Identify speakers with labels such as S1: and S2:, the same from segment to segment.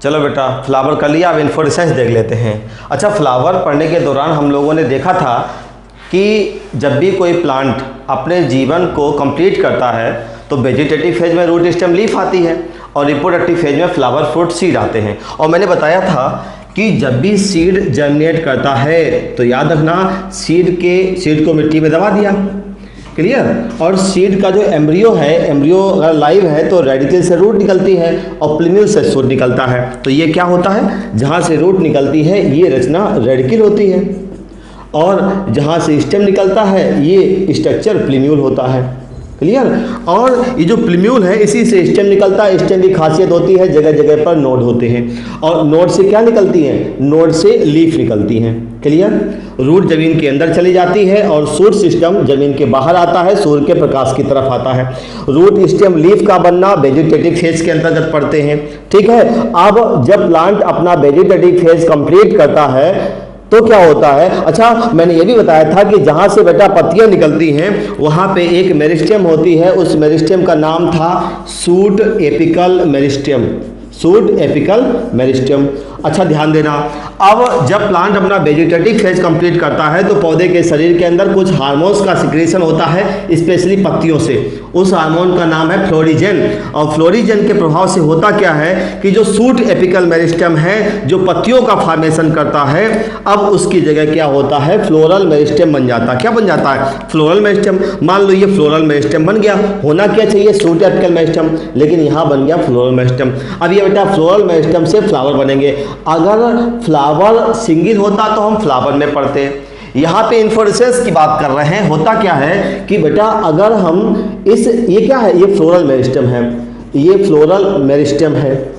S1: चलो बेटा फ्लावर कर लिया, अब इन्फ्लोरेसेंस देख लेते हैं। अच्छा, फ्लावर पढ़ने के दौरान हम लोगों ने देखा था कि जब भी कोई प्लांट अपने जीवन को कंप्लीट करता है तो वेजिटेटिव फेज में रूट स्टेम लीफ आती है और रिप्रोडक्टिव फेज में फ्लावर फ्रूट सीड आते हैं। और मैंने बताया था कि जब भी सीड जर्मिनेट करता है तो याद रखना सीड को मिट्टी में दबा दिया, क्लियर। और सीड का जो एम्ब्रियो है, एम्ब्रियो अगर लाइव है तो रेडिकल से रूट निकलती है और प्लूम्यूल से शूट निकलता है। तो ये क्या होता है, जहाँ से रूट निकलती है ये रचना रेडिकल होती है और जहाँ से स्टेम निकलता है ये स्ट्रक्चर प्लूम्यूल होता है, क्लियर। और ये जो प्लूम्यूल है इसी से स्टेम निकलता है। स्टेम की खासियत होती है जगह जगह पर नोड होते हैं और नोड से क्या निकलती है, नोड से लीफ निकलती हैं, क्लियर। रूट जमीन के अंदर चली जाती है और शूट सिस्टम जमीन के बाहर आता है, सूर्य के प्रकाश की तरफ आता है। रूट स्टेम लीफ का बनना वेजिटेटिव फेज के अंतर्गत पड़ते हैं, ठीक है। अब जब प्लांट अपना वेजिटेटिव फेज कंप्लीट करता है तो क्या होता है, अच्छा मैंने ये भी बताया था कि जहाँ से बेटा पत्तियाँ निकलती हैं वहाँ पे एक मेरिस्टेम होती है, उस मेरिस्टेम का नाम था shoot apical meristem, shoot apical meristem. अच्छा ध्यान देना, अब जब प्लांट अपना वेजिटेटिव फेज कंप्लीट करता है तो पौधे के शरीर के अंदर कुछ हार्मोन्स का सिक्रेशन होता है, स्पेशली पत्तियों से। उस हार्मोन का नाम है फ्लोरिजेन और फ्लोरिजेन के प्रभाव से होता क्या है कि जो शूट एपिकल मेरिस्टेम है जो पत्तियों का फॉर्मेशन करता है, अब उसकी जगह क्या होता है, फ्लोरल मेरिस्टेम बन जाता है। क्या बन जाता है, फ्लोरल मेरिस्टेम। मान लो ये फ्लोरल मेरिस्टेम बन गया, होना क्या चाहिए शूट एपिकल मेरिस्टेम, लेकिन यहाँ बन गया फ्लोरल मेरिस्टेम। अब ये बेटा फ्लोरल मेरिस्टेम से फ्लावर बनेंगे। अगर फ्लावर सिंगल होता तो हम फ्लावर में पढ़ते, यहाँ पे इन्फ्लोरेसेंस की बात कर रहे हैं। होता क्या है कि बेटा अगर हम ये क्या है, ये फ्लोरल मेरिस्टेम है, ये फ्लोरल मेरिस्टेम है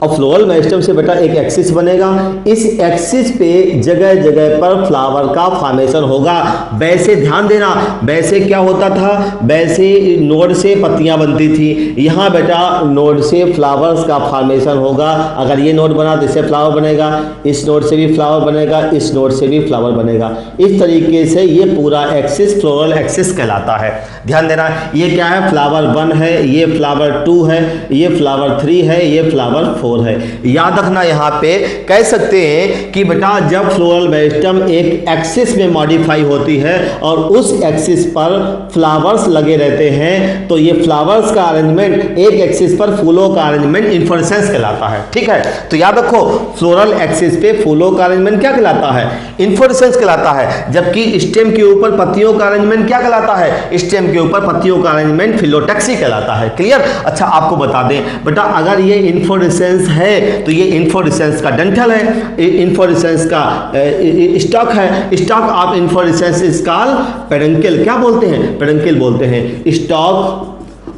S1: और फ्लोरल मेरिस्टेम से बेटा एक एक्सिस बनेगा, इस एक्सिस पे जगह जगह पर फ्लावर का फॉर्मेशन होगा। वैसे ध्यान देना, वैसे क्या होता था, वैसे नोड से पत्तियां बनती थी, यहाँ बेटा नोड से फ्लावर्स का फॉर्मेशन होगा। अगर ये नोड बना तो इससे फ्लावर बनेगा, इस नोड से भी फ्लावर बनेगा, इस नोड से भी फ्लावर बनेगा। इस तरीके से ये पूरा एक्सिस फ्लोरल एक्सिस कहलाता है। ध्यान देना, ये क्या है, फ्लावर 1 है, ये फ्लावर 2 है, ये फ्लावर 3 है, ये फ्लावर 4 है। याद रखना, यहाँ पे कह सकते हैं कि बेटा जब फ्लोरल मेरिस्टेम एक एक्सिस में मॉडिफाई होती है और उस एक्सिस पर फ्लावर्स लगे रहते हैं तो ये फ्लावर्स का अरेंजमेंट, एक एक्सिस पर फूलों का अरेंजमेंट इन्फ्लोरेसेंस कहलाता है, ठीक है। तो याद रखो फ्लोरल एक्सिस पे फूलों का अरेंजमेंट क्या कहलाता है, इन्फ्लोरेसेंस कहलाता है। जबकि स्टेम के ऊपर पत्तियों का अरेंजमेंट क्या कहलाता है, स्टेम के ऊपर पत्तियों का अरेंजमेंट फिलोटैक्सी कहलाता है, क्लियर। अच्छा आपको बता दें बेटा, अगर ये इन्फ्लोरेसेंस है तो ये इन्फ्लोरेसेंस का डंठल है, इन्फ्लोरेसेंस का स्टॉक है, stock of inflorescence is called peduncle. क्या बोलते हैं, पेडंकल बोलते हैं। स्टॉक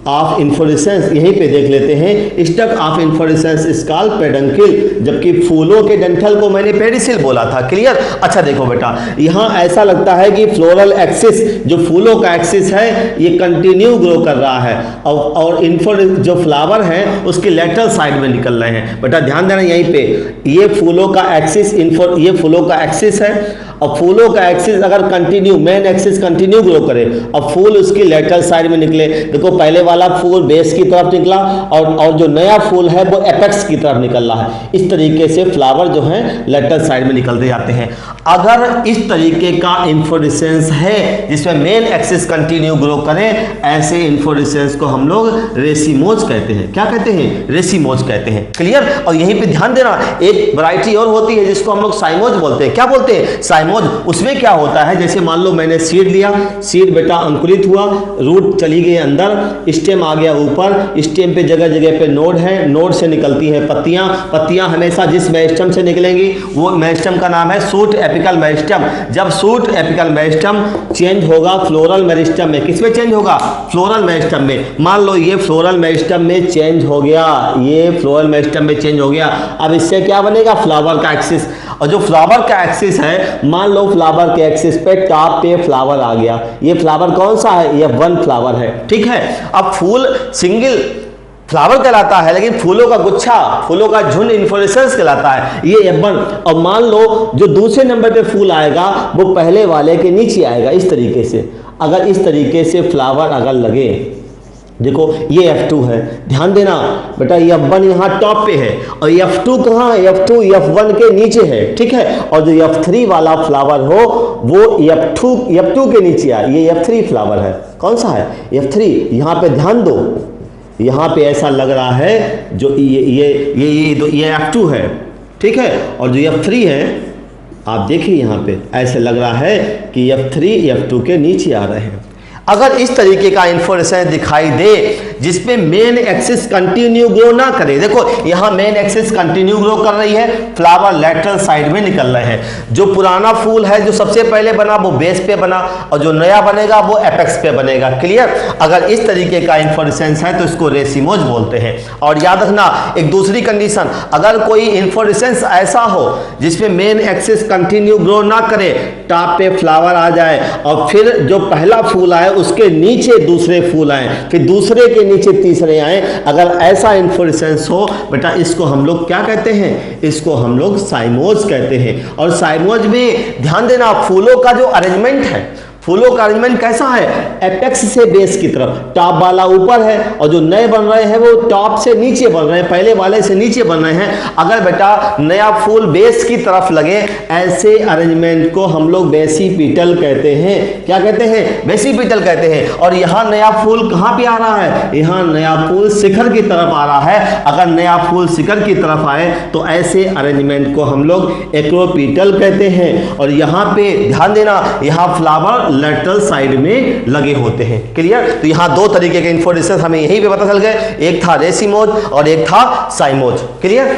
S1: ऑफ इन्फ्लोरेसेंस यहीं पे देख लेते हैं, stock of inflorescence is called peduncle, जबकि फूलों के डंठल को मैंने पेडिसिल बोला था, क्लियर। अच्छा देखो बेटा, यहाँ ऐसा लगता है कि फ्लोरल एक्सिस जो फूलों का एक्सिस है ये कंटिन्यू ग्रो कर रहा है और जो फ्लावर है उसके लेटरल साइड में निकल रहे हैं। बेटा ध्यान देना, यहीं पे ये फूलों का एक्सिस, ये फूलों का एक्सिस है और फूलों का एक्सिस अगर continue, main axis continue grow करे और फूल उसकी लेटरल साइड में निकले। देखो पहले वाला फूल बेस की तरफ निकला और जो नया फूल है वो एपेक्स की तरफ निकल रहा है। इस तरीके से फ्लावर जो है लेटरल साइड में निकलते जाते हैं। अगर इस तरीके का इन्फ्लोरेसेंस है जिसमें मेन एक्सिस कंटिन्यू ग्रो करें, ऐसे इन्फ्लोरेसेंस को हम लोग रेसिमोज कहते हैं। क्या कहते हैं, रेसिमोज कहते हैं, क्लियर। और यहीं पे ध्यान देना, एक वैरायटी और होती है जिसको हम लोग साइमोज बोलते हैं। क्या बोलते हैं, साइमोज। उसमें क्या होता है, जैसे मान लो मैंने सीड लिया, सीड बेटा अंकुरित हुआ, रूट चली गई अंदर, स्टेम आ गया ऊपर, स्टेम पे जगह जगह पे नोड है, नोड से निकलती है पत्तियां, पत्तियां हमेशा जिस मेरिस्टेम से निकलेंगी वो मेरिस्टेम का नाम है शूट एपिकल मेरिस्टेम। जब शूट एपिकल मेरिस्टेम चेंज होगा फ्लोरल मेरिस्टेम में, किसमें चेंज होगा, फ्लोरल मेरिस्टेम में। मान लो ये फ्लोरल मेरिस्टेम में चेंज हो गया, ये फ्लोरल मेरिस्टेम में चेंज हो गया। अब इससे क्या बनेगा, फ्लावर का एक्सिस। और जो फ्लावर का एक्सिस है, मान लो फ्लावर के एक्सिस पे टॉप पे फ्लावर आ गया, ये फ्लावर कौन सा है, ये 1 फ्लावर है, ठीक है। अब फूल सिंगल फ्लावर कहलाता है, लेकिन फूलों का गुच्छा, फूलों का झुंड इन्फ्लोरेसेंस कहलाता है, ये F1। और मान लो जो दूसरे नंबर पे फूल आएगा वो पहले वाले के नीचे आएगा, इस तरीके से। अगर इस तरीके से फ्लावर अगर लगे देखो ये F2 है, ध्यान देना बेटा F1 यहाँ टॉप पे है और F2 कहाँ है, F2 F1 के नीचे है, ठीक है। और जो F3 वाला फ्लावर हो वो F2 के नीचे है, ये F3 फ्लावर है। कौन सा है? F3। यहाँ पे ध्यान दो, यहाँ पे ऐसा लग रहा है जो ये F2 है, ठीक है। और जो F3 है आप देखिए यहाँ पे ऐसे लग रहा है कि F3 F2 के नीचे आ रहे हैं। अगर इस तरीके का इन्फ्लोरेसेंस दिखाई दे जिसमें मेन एक्सिस कंटिन्यू ग्रो ना करे, देखो यहाँ मेन एक्सिस कंटिन्यू ग्रो कर रही है, फ्लावर लेटरल साइड में निकल रहे हैं। जो पुराना फूल है जो सबसे पहले बना वो बेस पे बना और जो नया बनेगा वो एपेक्स पे बनेगा। क्लियर? अगर इस तरीके का इन्फ्लोरेसेंस है तो इसको रेसिमोज बोलते हैं। और याद रखना एक दूसरी कंडीशन, अगर कोई इन्फ्लोरेसेंस ऐसा हो जिसमें मेन एक्सिस कंटिन्यू ग्रो ना करे, टॉप पे फ्लावर आ जाए और फिर जो पहला फूल आए उसके नीचे दूसरे फूल आए, फिर दूसरे के नीचे तीसरे आए, अगर ऐसा इन्फ्लोरेसेंस हो बेटा इसको हम लोग क्या कहते हैं? इसको हम लोग साइमोज कहते हैं। और साइमोज में ध्यान देना फूलों का जो अरेंजमेंट है, फूलों का अरेंजमेंट कैसा है? एपेक्स से बेस की तरफ, टॉप वाला ऊपर है और जो नए बन रहे हैं वो टॉप से नीचे बन रहे हैं, पहले वाले से नीचे बन रहे हैं। अगर बेटा नया फूल बेस की तरफ लगे, ऐसे अरेंजमेंट को हम लोग बेसिपिटल कहते हैं। क्या कहते हैं? बेसिपिटल कहते हैं। और यहाँ नया फूल कहाँ पे आ रहा है? यहाँ नया फूल शिखर की तरफ आ रहा है। अगर नया फूल शिखर की तरफ आए तो ऐसे अरेंजमेंट को हम लोग एक्रोपिटल कहते हैं। और यहाँ पे ध्यान देना, यहाँ फ्लावर लेटरल साइड में लगे होते हैं। क्लियर? तो यहां दो तरीके के इन्फ्लोरेसेंस हमें यहीं पे पता चल गए, एक था रेसिमोज और एक था साइमोज। क्लियर?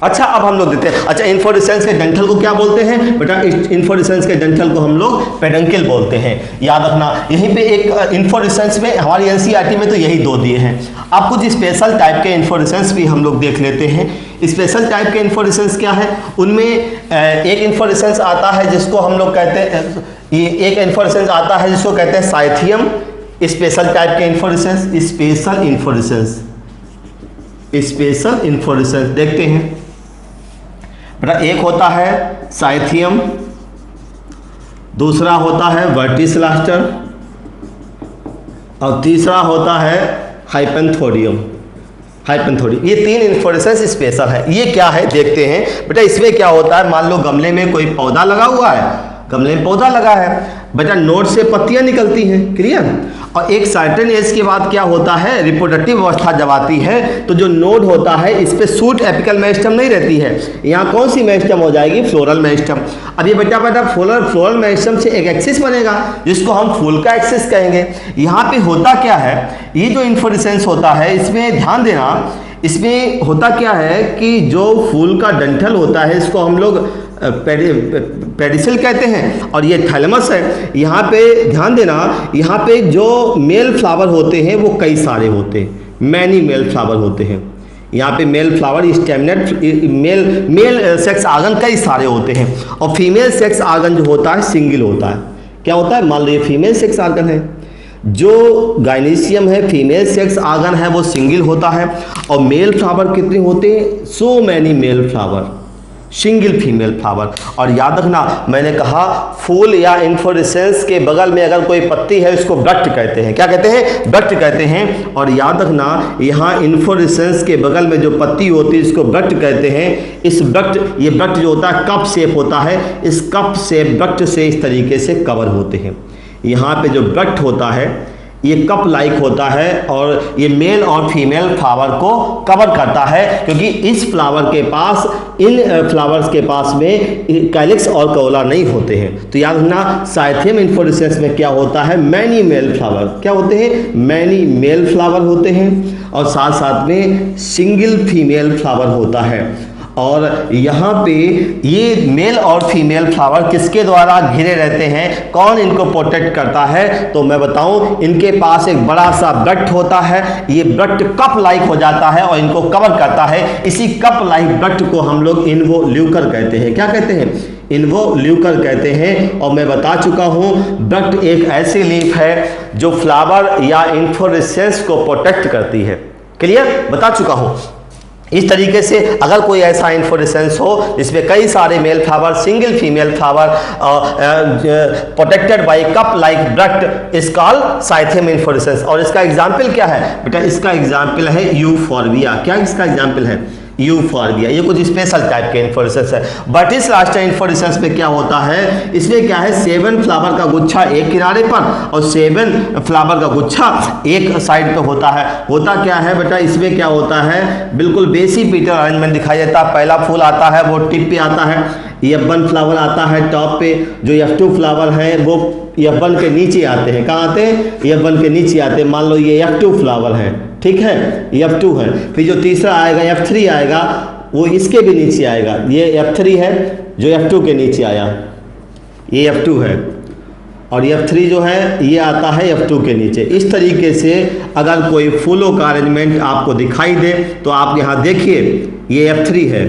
S1: अच्छा अब हम लोग देते हैं, अच्छा इन्फ्लोरेसेंस के डंठल को क्या बोलते हैं? बेटा इन्फ्लोरेसेंस के डंठल को हम लोग पेडंकल बोलते हैं। याद रखना यहीं पे एक इन्फ्लोरेसेंस में हमारी एनसीईआरटी में तो यही दो दिए हैं। अब कुछ स्पेशल टाइप के इन्फ्लोरेसेंस भी हम लोग देख लेते हैं। स्पेशल टाइप के इन्फ्लोरेसेंस क्या है? उनमें एक इन्फ्लोरेसेंस आता है जिसको हम लोग कहते हैं, ये एक इन्फ्लोरेसेंस आता है जिसको कहते हैं साइथियम। स्पेशल टाइप के इन्फ्लोरेसेंस, स्पेशल इन्फ्लोरेसेंस देखते हैं बेटा। एक होता है साइथियम, दूसरा होता है वर्टिसिलास्टर और तीसरा होता है हाइपेंथोडियम। ये तीन इन्फ्लोरेसेंस स्पेशल है। ये क्या है देखते हैं बेटा। इसमें क्या होता है, मान लो गमले में कोई पौधा लगा हुआ है, गमले में पौधा लगा है बेटा, नोड से पत्तियां निकलती हैं। क्लियर? और एक सर्टेन एज के बाद क्या होता है, रिप्रोडक्टिव अवस्था जब आती है तो जो नोड होता है इस पे सूट एपिकल मेरिस्टम नहीं रहती है। यहाँ कौन सी मेरिस्टम हो जाएगी? Floral meristem. अब ये बेटा फ्लोरल मेरिस्टम से एक एक्सिस बनेगा जिसको हम फूल का एक्सिस कहेंगे। यहाँ पे होता क्या है, ये जो इन्फ्लोरेसेंस होता है इसमें ध्यान देना, इसमें होता क्या है कि जो फूल का डंठल होता है इसको हम लोग पेडिसल कहते हैं और ये थैलेमस है। यहाँ पे ध्यान देना, यहाँ पे जो मेल फ्लावर होते हैं वो कई सारे होते हैं, मैनी मेल फ्लावर होते हैं। यहाँ पे male flower staminate male sex organ कई सारे होते हैं और फीमेल सेक्स आर्गन जो होता है सिंगल होता है। क्या होता है? मान लो ये फीमेल सेक्स आर्गन है, जो गाइनीशियम है फीमेल सेक्स आर्गन है वो सिंगल होता है। और मेल फ्लावर कितने होते हैं? So many mail flower, single female flower. और याद रखना मैंने कहा फूल या इन्फ्लोरेसेंस के बगल में अगर कोई पत्ती है इसको ब्रक्ट कहते हैं। क्या कहते हैं? ब्रक्ट कहते हैं। और याद रखना यहाँ इन्फ्लोरेसेंस के बगल में जो पत्ती होती है इसको ब्रक्ट कहते हैं। इस ब्रक्ट, ये ब्रक्ट जो होता है कप शेप होता है, इस कप शेप ब्रक्ट से इस तरीके से कवर होते हैं। यहाँ पे जो ब्रक्ट होता है ये कप लाइक होता है और ये मेल और फीमेल फ्लावर को कवर करता है, क्योंकि इस फ्लावर के पास, इन फ्लावर्स के पास में कैलिक्स और कौला नहीं होते हैं। तो याद रखना साइथियम इन्फ्लोरेसेंस में क्या होता है? Many male flower. क्या होते हैं? मैनी मेल फ्लावर होते हैं और साथ साथ में सिंगल फीमेल फ्लावर होता है। और यहाँ पे ये मेल और फीमेल फ्लावर किसके द्वारा घिरे रहते हैं? कौन इनको प्रोटेक्ट करता है? तो मैं बताऊं, इनके पास एक बड़ा सा ब्रक्ट होता है, ये ब्रक्ट कप लाइक हो जाता है और इनको कवर करता है। इसी कप लाइक ब्रक्ट को हम लोग इन्वोल्यूकर कहते हैं। क्या कहते हैं? इन्वोल्यूकर कहते हैं। और मैं बता चुका हूँ ब्रक्ट एक ऐसी लीफ है जो फ्लावर या इन्फ्लोरेसेंस को प्रोटेक्ट करती है। क्लियर? बता चुका हूँ। इस तरीके से अगर कोई ऐसा इन्फ्लोरेसेंस हो जिसमें कई सारे male flower, single female flower protected by cup like bract is called cyathium inflorescence. और इसका एग्जाम्पल क्या है बेटा, इसका एग्जाम्पल है यूफॉर्बिया। क्या इसका एग्जाम्पल है? यूफॉर्बिया। ये कुछ स्पेशल टाइप के इन्फ्लोरेसेंस है। बर्टिसलास्टर इन्फ्लोरेसेंस में क्या होता है, इसमें क्या है 7 फ्लावर का गुच्छा एक किनारे पर और 7 फ्लावर का गुच्छा एक साइड पे होता है। होता क्या है बेटा, इसमें क्या होता है, बिल्कुल बेसी पीटर अरेंजमेंट दिखाई देता है। पहला फूल आता है वो टिप पे आता है, F1 फ्लावर आता है टॉप पे, जो F2 फ्लावर है वो F1 के नीचे आते हैं। कहाँ आते हैं? F1 के नीचे आते हैं। मान लो ये F2 फ्लावर है, ठीक है, F2 है। फिर जो तीसरा आएगा F3 आएगा, वो इसके भी नीचे आएगा। ये F3 है जो F2 के नीचे आया, ये F2 है, और F3 जो है ये आता है F2 के नीचे। इस तरीके से अगर कोई फूलों का अरेंजमेंट आपको दिखाई दे तो आप यहाँ देखिए, ये F3 है,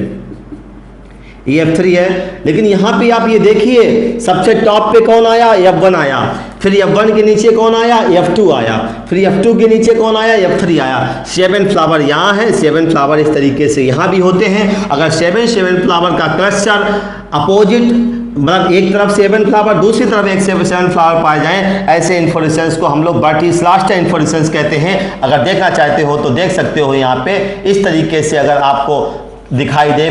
S1: ये F3 है, लेकिन यहाँ पे आप ये देखिए सबसे टॉप पे कौन आया? F1 आया। फिर F1 के नीचे कौन आया? F2 आया। फिर F2 के नीचे कौन आया? F3 आया। 7 फ्लावर यहाँ है, 7 फ्लावर इस तरीके से यहाँ भी होते हैं। अगर 7 फ्लावर का क्लस्टर अपोजिट, मतलब एक तरफ 7 फ्लावर, दूसरी तरफ एक 7 फ्लावर पाए जाएं, ऐसे इन्फ्लोरेसेंस को हम लोग बर्टिसलास्टर इन्फ्लोरेसेंस कहते हैं। अगर देखना चाहते हो तो देख सकते हो यहाँ पे इस तरीके से अगर आपको दिखाई दे,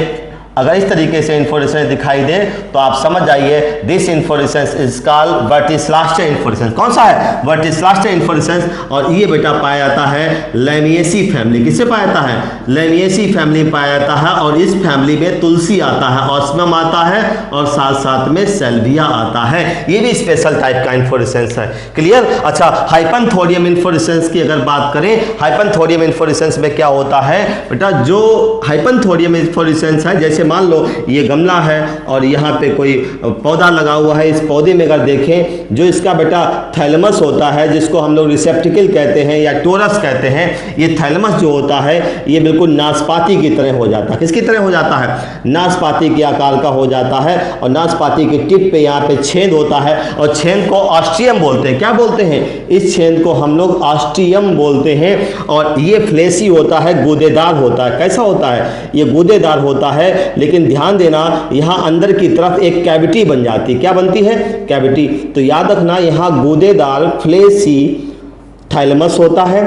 S1: अगर इस तरीके से इन्फ्लोरेसेंस दिखाई दे तो आप समझ जाइए this inflorescence is called verticillaster inflorescence. कौन सा है? Verticillaster inflorescence. और ये बेटा पाया जाता है लैमिएसी फैमिली। किससे पाया जाता है? लैमिएसी फैमिली में पाया जाता है। और इस फैमिली में तुलसी आता है, ऑस्मम आता है और साथ साथ में सेल्विया आता है। ये भी स्पेशल टाइप का इन्फ्लोरेसेंस है। क्लियर? अच्छा, हाइपनथोडियम इन्फ्लोरेसेंस की अगर बात करें, हाइपनथोडियम इन्फ्लोरेसेंस में क्या होता है बेटा, जो हाइपनथोडियम इन्फ्लोरेसेंस है, जैसे मान लो ये गमला है और यहाँ पे कोई पौधा लगा हुआ है। इस पौधे में अगर देखें, जो इसका बेटा थैलमस होता है, जिसको हम लोग रिसेप्टिकल कहते हैं या टोरस कहते हैं, ये थैलमस जो होता है ये बिल्कुल नाशपाती की तरह हो जाता है। किसकी तरह हो जाता है? नाशपाती के आकार का हो जाता है। और नाशपाती के टिप पे यहाँ पे छेद होता है और छेद को ऑस्ट्रियम बोलते हैं। क्या बोलते हैं? इस छेद को हम लोग ऑस्ट्रियम बोलते हैं। और ये फ्लेसी होता है, गूदेदार होता है। कैसा होता है? ये गूदेदार होता है, लेकिन ध्यान देना यहाँ अंदर की तरफ एक कैविटी बन जाती है। क्या बनती है? कैविटी। तो याद रखना यहाँ गूदेदार फ्लेसी थैलमस होता है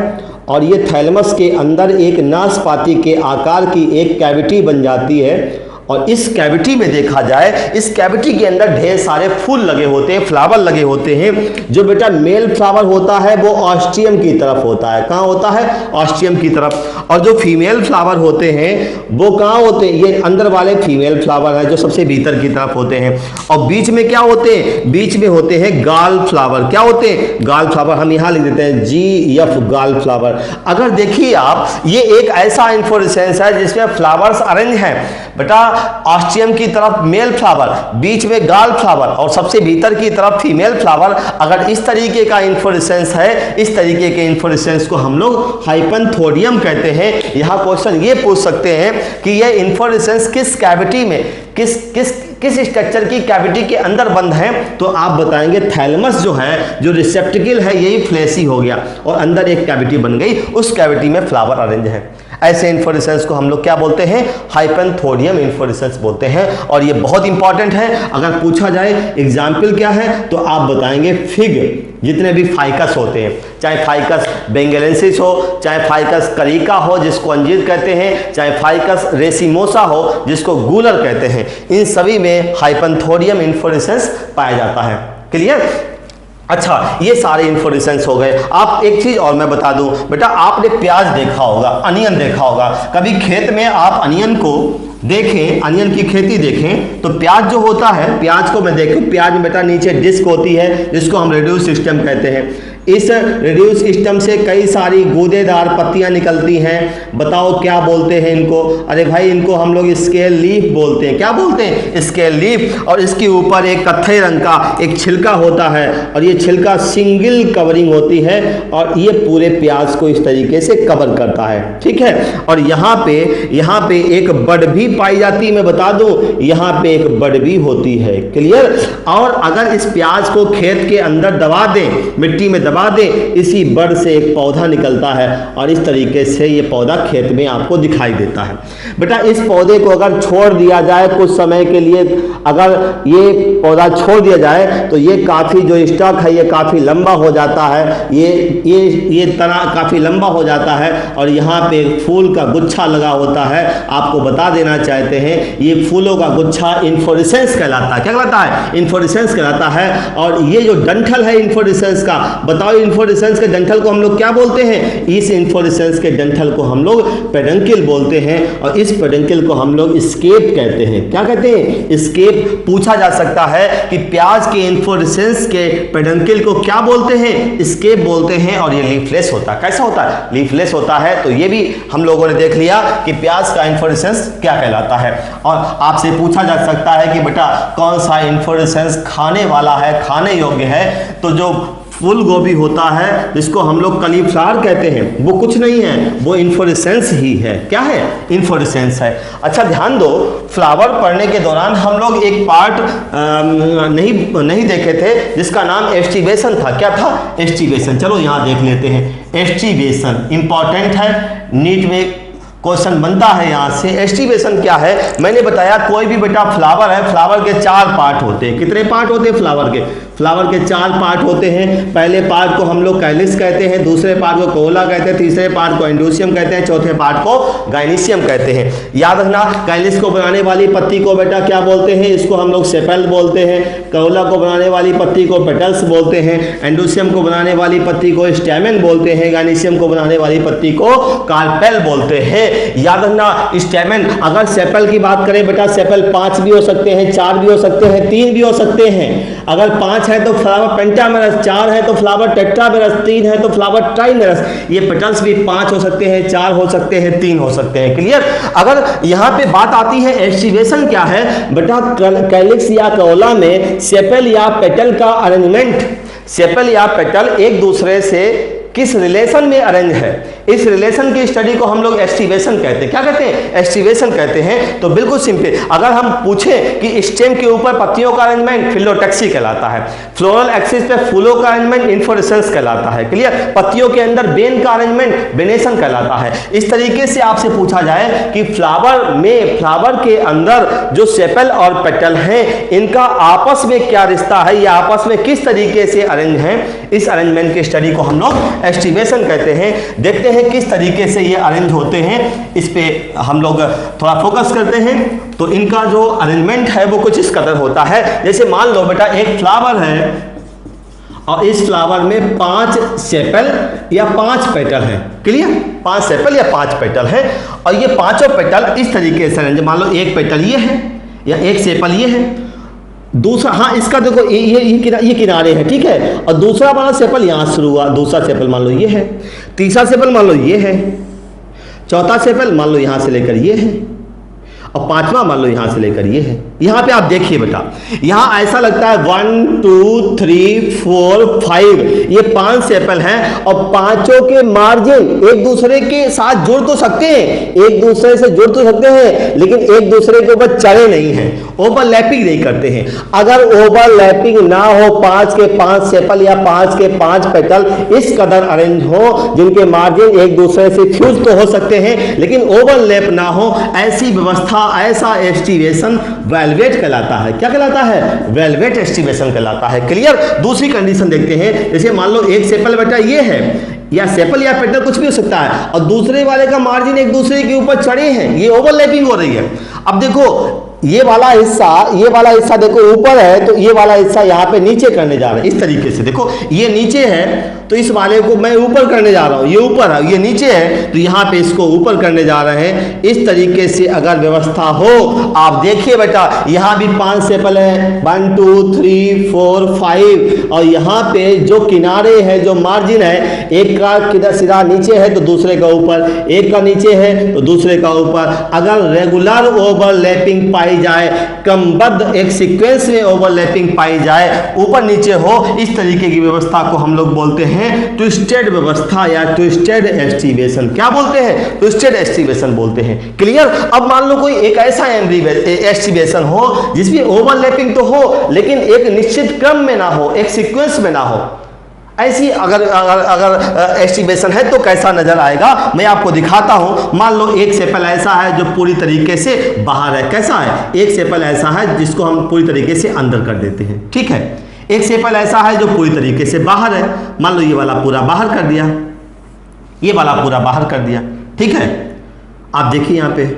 S1: और ये थैलमस के अंदर एक नाशपाती के आकार की एक कैविटी बन जाती है। और इस कैविटी में देखा जाए, इस कैविटी के अंदर ढेर सारे फूल लगे होते हैं, फ्लावर लगे होते हैं। जो बेटा मेल फ्लावर होता है वो ऑस्ट्रियम की तरफ होता है। कहाँ होता है? ऑस्ट्रियम की तरफ। और जो फीमेल फ्लावर होते हैं वो कहाँ होते हैं? ये अंदर वाले फीमेल फ्लावर है जो सबसे भीतर की तरफ होते हैं। और बीच में क्या होते हैं? बीच में होते हैं गाल फ्लावर। क्या होते हैं? गाल फ्लावर। हम यहाँ लिख देते हैं GF गाल फ्लावर। अगर देखिए आप, ये एक ऐसा इन्फ्लोरेसेंस है जिसमें फ्लावर्स अरेंज हैं बेटा, ऑस्ट्रियम की तरफ मेल फ्लावर, बीच में गाल फ्लावर और सबसे भीतर की तरफ फीमेल फ्लावर। अगर इस तरीके का इन्फ्लोरेसेंस है, इस तरीके के इन्फ्लोरेसेंस को हम लोग हाइपनथोडियम कहते हैं। यहाँ क्वेश्चन ये पूछ सकते हैं कि ये इन्फ्लोरेसेंस किस कैविटी में, किस स्ट्रक्चर की कैविटी के अंदर बंद है? तो आप बताएंगे थैलमस जो है, जो रिसेप्टिकल है, यही फ्लेसी हो गया और अंदर एक कैविटी बन गई, उस कैविटी में फ्लावर अरेंज है। ऐसे इन्फ्लोरेसेंस को हम लोग क्या बोलते हैं? हाइपनथोडियम इन्फ्लोरेसेंस बोलते हैं। और ये बहुत इंपॉर्टेंट है। अगर पूछा जाए एग्जाम्पल क्या है तो आप बताएंगे फिग, जितने भी फाइकस होते हैं, चाहे फाइकस बेंगेलेंसिस हो, चाहे फाइकस करिका हो जिसको अंजीर कहते हैं, चाहे फाइकस रेसिमोसा हो जिसको गूलर कहते हैं, इन सभी में हाइपनथोडियम इन्फ्लोरेसेंस पाया जाता है। क्लियर? अच्छा, ये सारे इन्फ्लोरेसेंस हो गए। आप एक चीज और मैं बता दूं बेटा, आपने प्याज देखा होगा, अनियन देखा होगा। कभी खेत में आप अनियन को देखें, अनियन की खेती देखें तो प्याज जो होता है, प्याज को मैं देखूं, प्याज में बेटा नीचे डिस्क होती है जिसको हम रेडियस सिस्टम कहते हैं। इस रेडियस सिस्टम से कई सारी गूदेदार पत्तियां निकलती हैं। बताओ क्या बोलते हैं इनको? अरे भाई, इनको हम लोग स्केल लीफ बोलते हैं। क्या बोलते हैं? Scale leaf. और इसके ऊपर एक कत्थई रंग का एक छिलका होता है और ये छिलका सिंगल कवरिंग होती है और ये पूरे प्याज को इस तरीके से कवर करता है। ठीक है? और यहाँ पे एक बड भी पाई जाती है। मैं बता दूं, यहाँ पे एक बड भी होती है। क्लियर? और अगर इस प्याज को खेत के अंदर दबा दें, मिट्टी में दबा दें, इसी बड़ से एक पौधा निकलता है और इस तरीके से ये पौधा खेत में आपको दिखाई देता है। बेटा इस पौधे को अगर छोड़ दिया जाए कुछ समय के लिए, अगर ये पौधा छोड़ दिया जाए तो ये काफ़ी जो स्टॉक है ये काफ़ी लंबा हो जाता है, ये तना काफ़ी लंबा हो जाता है और यहाँ पे फूल का गुच्छा लगा होता है। आपको बता देना चाहते हैं ये फूलों का गुच्छा इन्फ्लोरेसेंस कहलाता है। क्या कहलाता है? इन्फ्लोरेसेंस कहलाता है। और ये जो डंठल है इन्फ्लोरेसेंस का, बताओ इन्फ्लोरेसेंस के डंठल को हम लोग क्या बोलते हैं? इस इन्फ्लोरेसेंस के डंठल को हम लोग पेडंकिल बोलते हैं और इस पेडंकिल को हम लोग स्केप कहते हैं। क्या कहते हैं? स्केप। पूछा जा सकता है कि प्याज के इन्फ्लोरेसेंस के पेडंकिल को क्या बोलते हैं? स्केप बोलते हैं। और ये लीफलेस होता है। कैसा होता है? लीफलेस होता है। तो ये भी हम लोगों ने देख लिया कि प्याज का इन्फ्लोरेसेंस क्या कहलाता है। और आपसे पूछा जा सकता है कि बेटा कौन सा इन्फ्लोरेसेंस खाने वाला है, खाने योग्य है? तो जो फूल गोभी होता है जिसको हम लोग कलीफ्लावर कहते हैं वो कुछ नहीं है, वो इन्फ्लोरेसेंस ही है। क्या है? इन्फ्लोरेसेंस है। अच्छा ध्यान दो, फ्लावर पढ़ने के दौरान हम लोग एक पार्ट नहीं देखे थे जिसका नाम एस्टिवेशन था। क्या था? एस्टिवेशन। चलो यहाँ देख लेते हैं। एस्टिवेशन इंपॉर्टेंट है, नीट में क्वेश्चन बनता है यहाँ से। एस्टिवेशन क्या है? मैंने बताया कोई भी बेटा फ्लावर है, फ्लावर के 4 पार्ट होते हैं। कितने पार्ट होते हैं फ्लावर के? फ्लावर के 4 पार्ट होते हैं। पहले पार्ट को हम लोग कैलिस कहते हैं, दूसरे पार्ट को कोला कहते हैं, तीसरे पार्ट को एंडोसियम कहते हैं, चौथे पार्ट को गाइनिसियम कहते हैं। याद रखना, कैलिस को बनाने वाली पत्ती को बेटा क्या बोलते हैं? इसको हम लोग सेपल बोलते हैं। कोला को बनाने वाली पत्ती को पेटल्स बोलते हैं। एंडोसियम को बनाने वाली पत्ती को स्टैमेन बोलते हैं। गाइनिसियम को बनाने वाली पत्ती को कार्पेल बोलते हैं। याद रखना, स्टैमेन, अगर सेपल की बात करें बेटा, सेपल 5 भी हो सकते हैं, 4 भी हो सकते हैं, 3 भी हो सकते हैं। अगर 5 है तो फ्लावर पेंटामेरस, 4 है तो फ्लावर टेट्रामेरस, 3 है तो फ्लावर ट्राइमेरस। ये पेटल्स भी 5 हो सकते हैं, 4 हो सकते हैं, 3 हो सकते हैं। क्लियर? अगर यहाँ पे बात आती है एस्टिवेशन क्या है बेटा, कैलिक्स या कोला में सेपल या पेटल का अरेंजमेंट, सेपल या पेटल एक दूसरे से किस रिलेशन में अरेंज है, इस रिलेशन की स्टडी को हम लोग एस्टिवेशन कहते हैं। क्या कहते हैं? एस्टिवेशन कहते हैं। तो बिल्कुल सिंपल, अगर हम पूछें कि स्टेम के ऊपर पत्तियों का अरेंजमेंट फिलोटैक्सी कहलाता है, फ्लोरल एक्सिस पे फूलों का अरेंजमेंट इन्फ्लोरेसेंस कहलाता है। क्लियर? पत्तियों के अंदर बेन का अरेंजमेंट वेनेशन कहलाता है। इस तरीके से आपसे पूछा जाए कि फ्लावर के अंदर जो सेपल और पेटल हैं इनका आपस में क्या रिश्ता है, या आपस में किस तरीके से अरेंज हैं, इस अरेंजमेंट की स्टडी को हम लोग एस्टिवेशन कहते हैं। देखते हैं किस तरीके से ये अरेंज होते हैं, इस पे हम लोग थोड़ा फोकस करते हैं। तो इनका जो अरेंजमेंट है वो कुछ इस कदर होता है। जैसे मान लो बेटा एक फ्लावर है और इस फ्लावर में 5 सेपल या 5 पेटल हैं। क्लियर? 5 सेपल या 5 पेटल हैं और ये पांचों पेटल इस तरीके से अरेंज। मान लो एक पेटल ये है या एक सेपल ये है, दूसरा, हाँ इसका देखो ये किनारे है, ठीक है, और दूसरा वाला सेपल यहाँ शुरू हुआ, दूसरा सेपल मान लो ये है, तीसरा सेपल मान लो ये है, चौथा सेपल मान लो यहाँ से लेकर ये है और 5वां मान लो यहाँ से लेकर ये है। यहाँ पे आप देखिए बेटा, यहाँ ऐसा लगता है 1 2 3 4 5 ये 5 सेपल हैं और पांचों के मार्जिन एक दूसरे के साथ जुड़ तो सकते हैं, एक दूसरे से जुड़ तो सकते हैं, लेकिन एक दूसरे के ऊपर चढ़े नहीं हैं, ओवरलैपिंग नहीं करते हैं। अगर ओवरलैपिंग ना हो, 5 के 5 सेपल या 5 के 5 पेटल इस कदर अरेंज हो जिनके मार्जिन एक दूसरे से फ्यूज तो हो सकते हैं लेकिन ओवरलैप ना हो, ऐसी व्यवस्था, ऐसा एस्टिवेशन वेलवेट कहलाता है। क्या कहलाता है? वेलवेट एस्टिवेशन कहलाता है। क्लियर? दूसरी कंडीशन देखते हैं। जैसे मान लो एक सेपल बेटा ये है, या सेपल या पेटल कुछ भी हो सकता है, और दूसरे वाले का मार्जिन एक दूसरे के ऊपर चढ़े हैं, ये ओवरलैपिंग हो रही है। अब देखो ये वाला हिस्सा देखो ऊपर है, तो ये वाला हिस्सा यहाँ पे नीचे करने जा रहा है। इस तरीके से देखो, ये नीचे है तो इस वाले को मैं ऊपर करने जा रहा हूँ, ये ऊपर है, ये नीचे है तो यहाँ पे इसको ऊपर करने जा रहे हैं। इस तरीके से अगर व्यवस्था हो, आप देखिए बेटा यहाँ भी 5 सेपल है, 1 2 3 4 5, और यहाँ पे जो किनारे है, जो मार्जिन है, एक का सिरा नीचे है तो दूसरे का ऊपर, एक का नीचे है तो दूसरे का ऊपर। अगर रेगुलर ओवरलैपिंग पाई जाए, क्रमबद्ध एक सीक्वेंस में ओवरलैपिंग पाई जाए, ऊपर नीचे हो, इस तरीके की व्यवस्था को हम लोग बोलते हैं ट्विस्टेड व्यवस्था या ट्विस्टेड एस्टिवेशन। क्या बोलते हैं? ट्विस्टेड एस्टिवेशन बोलते हैं। क्लियर? अब मान लो कोई एक ऐसा एस्टिवेशन हो जिसमें ओवरलैपिंग तो हो लेकिन एक निश्चित क्रम में ना हो, एक सीक्वेंस में ना हो। ऐसी अगर अगर अगर एस्टिवेशन है तो कैसा नजर आएगा, मैं आपको दिखाता हूं। मान लो एक सेपल ऐसा है जो पूरी तरीके से बाहर है। कैसा है? एक सेपल ऐसा है जिसको हम पूरी तरीके से अंदर कर देते हैं, ठीक है। एक सेपल ऐसा है जो पूरी तरीके से बाहर है। मान लो ये वाला पूरा बाहर कर दिया, ये वाला पूरा बाहर कर दिया, ठीक है। आप देखिए यहां पे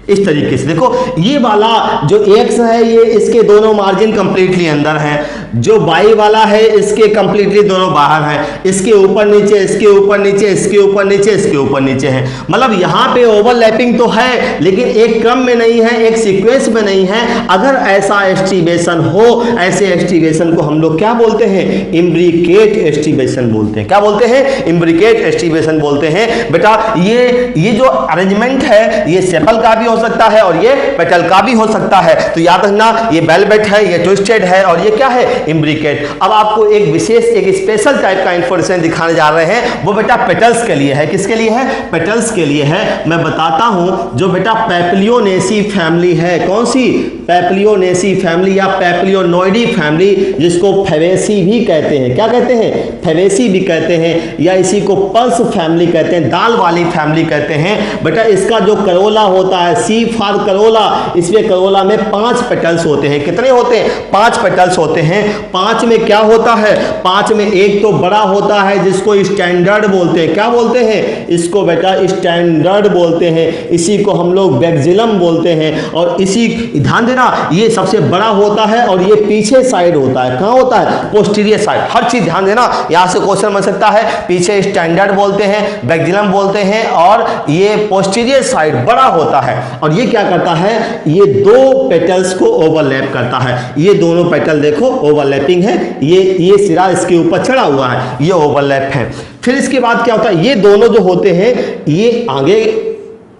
S1: इस तरीके से देखो, ये वाला जो एक्स है ये इसके दोनों मार्जिन कंप्लीटली अंदर है, जो बाई वाला है इसके कंप्लीटली दोनों बाहर है, इसके ऊपर नीचे, इसके ऊपर नीचे, इसके ऊपर नीचे, इसके ऊपर नीचे है। मतलब यहाँ पे ओवरलैपिंग तो है लेकिन एक क्रम में नहीं है, एक सीक्वेंस में नहीं है। अगर ऐसा एस्टिवेशन हो, ऐसे एस्टिवेशन को हम लोग क्या बोलते हैं? इम्ब्रिकेट एस्टिवेशन बोलते हैं। क्या बोलते हैं? इम्ब्रिकेट एस्टिवेशन बोलते हैं। बेटा ये जो अरेंजमेंट है ये सेपल का भी हो सकता है और ये पेटल का भी हो सकता है। तो याद रखना, ये वेलवेट है, ये ट्विस्टेड है और ये क्या है? इम्ब्रिकेट। अब आपको एक विशेष, एक स्पेशल टाइप का इंफॉर्मेशन दिखाने जा रहे हैं, वो बेटा पेटल्स के लिए है। किसके लिए है? पेटल्स के लिए है। मैं बताता हूं, जो बेटा पैप्लियोनेसी फैमिली है, कौन सी? पैप्लियोनेसी फैमिली या पैप्लियोनोइडी फैमिली, जिसको फेवेसी भी कहते हैं। क्या कहते हैं? फेवेसी भी कहते हैं, या इसी को पल्स फैमिली कहते हैं, दाल वाली फैमिली कहते हैं। बेटा इसका जो करोला होता है, सी फॉर करोला, इसमें करोला में 5 पेटल्स होते हैं। कितने होते हैं? 5 पेटल्स होते हैं। 5 में क्या होता है? 5 में एक तो बड़ा होता है जिसको स्टैंडर्ड बोलते हैं। क्या बोलते हैं? इसको बेटा स्टैंडर्ड बोलते हैं। इसी को हम लोग बैक्जिलम बोलते हैं। और इसी, ध्यान देना, ये सबसे बड़ा होता है और ये पीछे साइड होता है। कहाँ होता है? Posterior side. हर चीज ध्यान देना, यहां से क्वेश्चन बन सकता है। पीछे स्टैंडर्ड बोलते हैं, बैक्जिलम बोलते हैं, और ये पोस्टीरियर साइड बड़ा होता है। और ये क्या करता है? ये 2 पेटल्स को ओवरलैप करता है। ये दोनों पेटल देखो ओवरलैपिंग है, ये सिरा इसके ऊपर चढ़ा हुआ है, ये ओवरलैप है। फिर इसके बाद क्या होता है? ये दोनों जो होते हैं ये आगे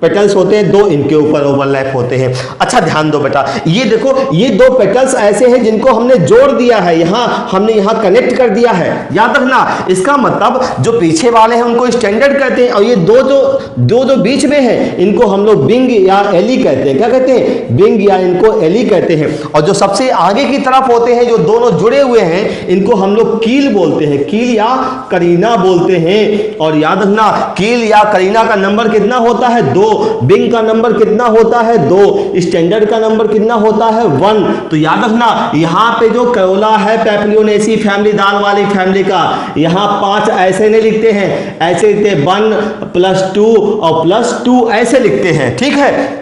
S1: पेटल्स होते हैं, 2 इनके ऊपर ओवरलैप होते हैं। अच्छा ध्यान दो बेटा, ये देखो, ये 2 पेटल्स ऐसे हैं जिनको हमने जोड़ दिया है, हमने यहाँ कनेक्ट कर दिया है। याद रखना, इसका मतलब जो पीछे वाले हैं उनको स्टैंडर्ड कहते हैं, और ये दो जो बीच में है इनको हम लोग बिंग या एली कहते हैं। क्या कहते हैं? बिंग या इनको एली कहते हैं। और जो सबसे आगे की तरफ होते हैं, जो दोनों जुड़े हुए हैं, इनको हम लोग कील बोलते हैं, कील या करीना बोलते हैं। और याद रखना, कील या करीना का नंबर कितना होता है? 2। बिंग का नंबर कितना होता है? 2। स्टैंडर्ड का नंबर कितना होता है? 1। तो याद रखना, यहां पे जो करोला है पैप्लियोनेसी फैमिली, दाल वाली फैमिली का, यहां 5 ऐसे नहीं लिखते हैं, ऐसे लिखते हैं 1 + 2 और +2 ऐसे लिखते हैं, ठीक है।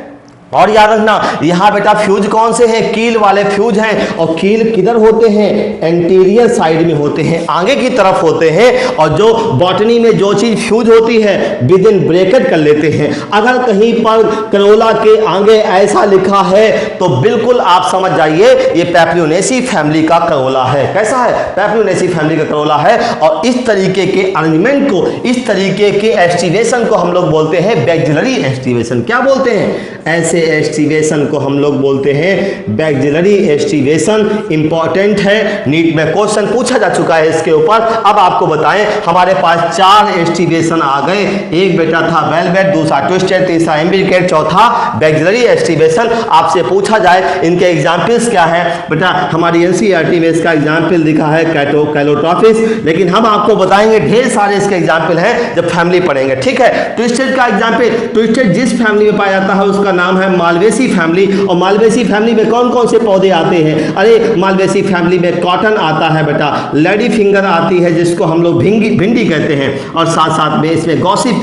S1: और याद रखना, यहां बेटा फ्यूज कौन से हैं? कील वाले फ्यूज हैं। और कील किधर होते हैं? एंटीरियर साइड में होते हैं, आगे की तरफ होते हैं। और जो बॉटनी में जो चीज फ्यूज होती है विद इन ब्रैकेट कर लेते हैं। अगर कहीं पर करोला के आगे ऐसा लिखा है तो बिल्कुल आप समझ जाइए ये पैप्लियोनेसी फैमिली का करोला है। कैसा है? पैप्लियोनेसी फैमिली का करोला है। और इस तरीके के अरेंजमेंट को, इस तरीके के एस्टिवेशन को हम लोग बोलते हैं बैक्सिलरी एस्टिवेशन। क्या बोलते हैं? ऐसे एस्टिवेशन को हम लोग बोलते हैं बैक्सिलरी एस्टिवेशन। इंपॉर्टेंट है, नीट में क्वेश्चन पूछा जा चुका है इसके ऊपर। अब आपको बताएं, हमारे पास 4 एस्टिवेशन आ गए। एक बेटा था वेलवेट, दूसरा ट्विस्टेड, तीसरा इम्ब्रिकेट, चौथा बैक्सिलरी एस्टिवेशन। आपसे पूछा जाए इनके एग्जाम्पल्स क्या है, बेटा हमारी एनसीईआरटी में इसका एग्जाम्पल दिखा है कैलोट्रॉपिस, लेकिन हम आपको बताएंगे ढेर सारे इसके एग्जाम्पल हैं जब फैमिली पढ़ेंगे, ठीक है। ट्विस्टेड का एग्जाम्पल, ट्विस्टेड जिस फैमिली में पाया जाता है उसका नाम है मालवेसी फैमिली। और मालवेसी फैमिली में कौन कौन से पौधे आते हैं? अरे मालवेसी फैमिली में कॉटन आता है बेटा, लेडी फिंगर आती है जिसको हम लोग भिंडी कहते हैं, और साथ साथ में इसमें गॉसिप,